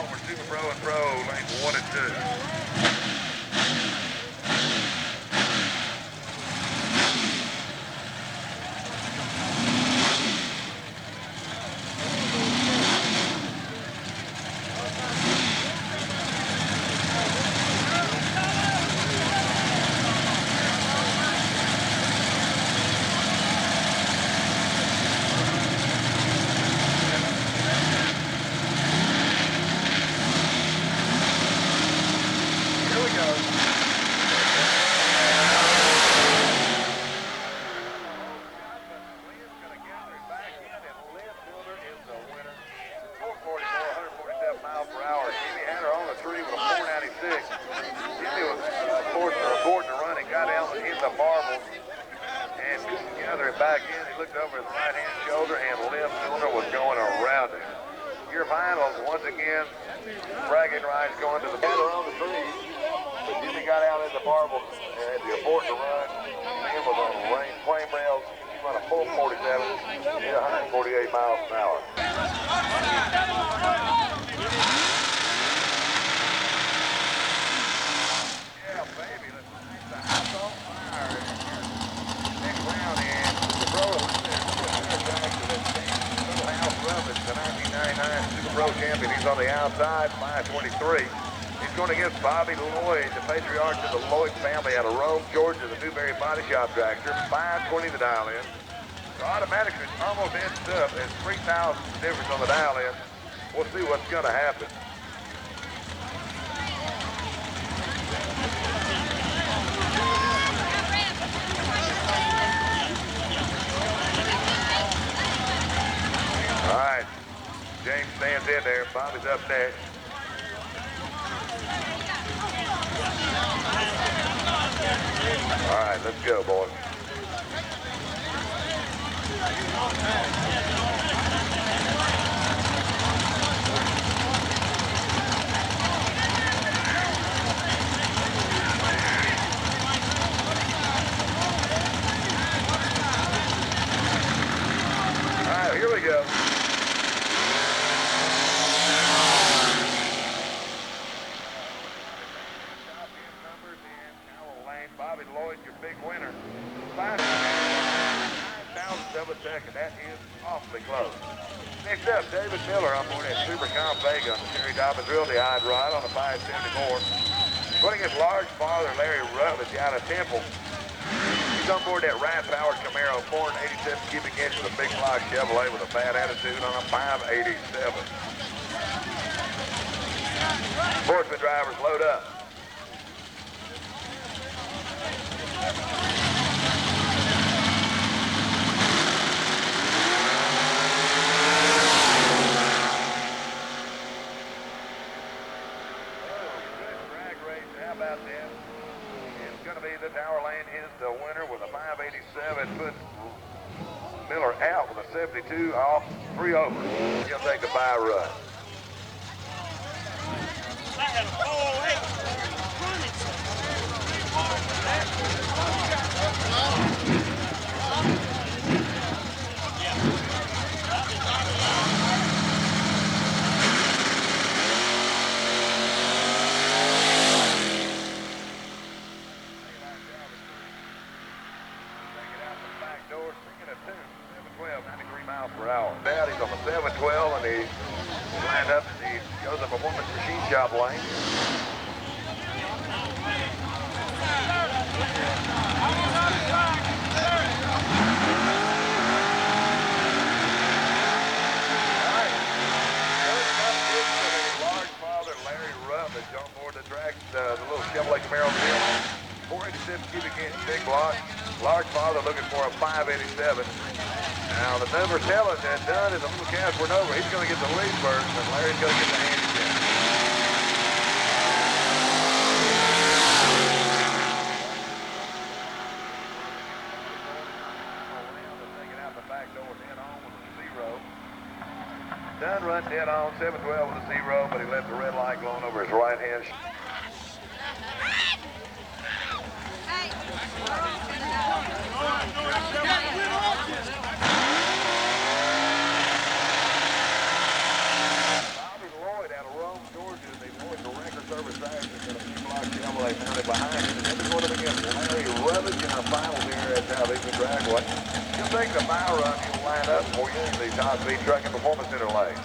for Super Pro and Pro, lanes 1 and 2. Dragster, 520 the dial in. So automatically it's almost inched up. It's 3,000 difference on the dial in. We'll see what's going to happen. All right, James stands in there. Bobby's up next. All right, let's go, boys. All right, here we go. That is awfully close. Next up, David Miller on board that Super Comp Vega on the Terry Dobbins Realty Hide ride on the 574. Putting his large father, Larry Rutledge, out of Temple. He's on board that Ryan-powered Camaro, 487 cubic inches of big block Chevrolet with a bad attitude on a 587. Sportsman drivers, load up. The winner with a 587 puts Miller out with a 72 off 3 over. He'll take the bye run. I had a 408 He's on the 712 and he lined up as he goes up Performance Machine Shop lane. back the little Chevrolet Camaro deal. 487 cubic inch big block. Large father looking for a 587. Now the number telling that Dunn is a little Casper over. He's going to get the lead first, and Larry's going to get the handicap. Taking out the back door, dead on with a 0. Dunn run dead on, 712 with a 0, but he left the red light glowing over his right hand. Southeastern Dragway. You'll take the mile run, you'll line up for you in the high-speed trucking performance center lane.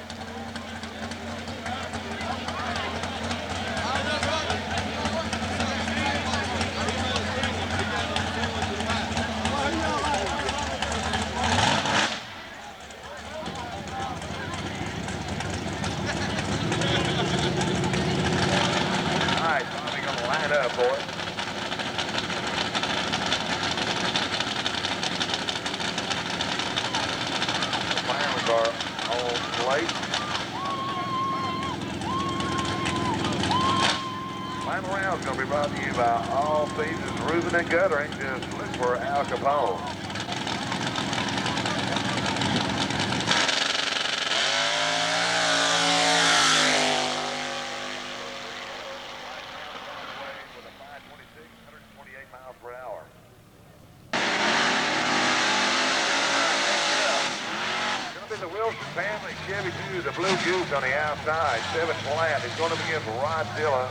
All right, Bobby gonna line up, boys. Final round is going to be brought to you by All Seasons Roofing and Guttering. Just look for Al Capone. With a 526, 128 miles per hour. The Wilson family Chevy 2, the Blue Goose on the outside, 7 flat. It's going to begin for Rod Dilla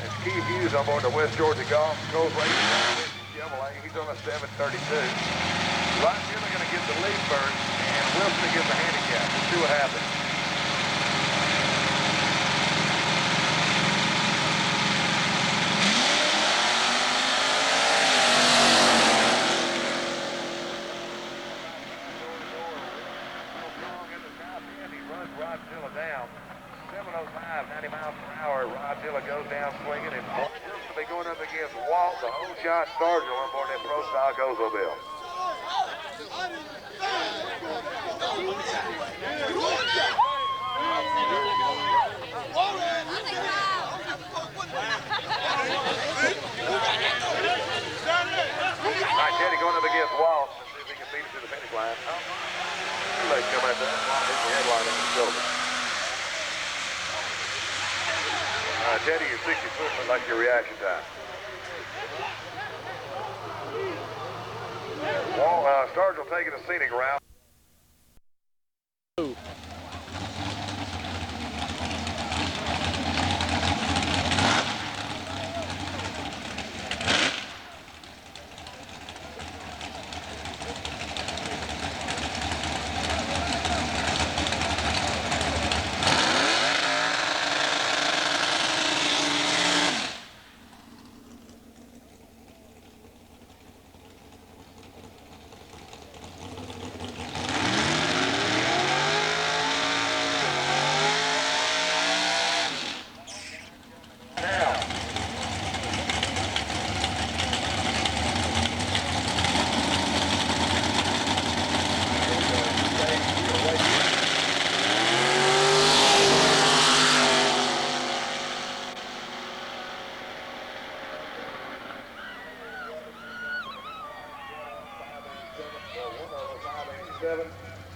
and Keith Hughes on board the West Georgia Golf Coast Racing Chevrolet. He's on a 732. Rod Dilla going to get the lead first, and Wilson to get the handicap. We'll see what happens. Down. 705, 90 miles per hour. Rod Dilla goes down swinging, and Wilson will be going up against Walt, the whole shot Sergeant on board that Pro Style Oldsmobile. All right, Teddy going up against Walt. Let's see if he can beat it to the finish line. Too late coming at that. Walt hits the headline in the shoulder. Teddy, your 60 foot looks like your reaction time. Well, Starge will take it a scenic route.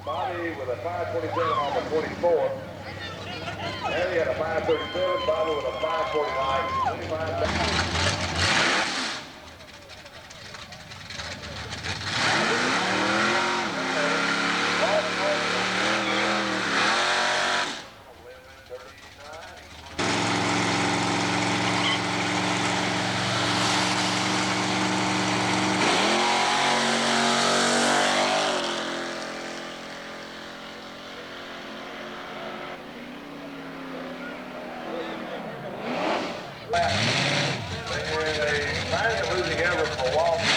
Bobby with a 527 on the 24. Harry had a 537. Bobby with a 549. 25. They finally losing ever for Walt.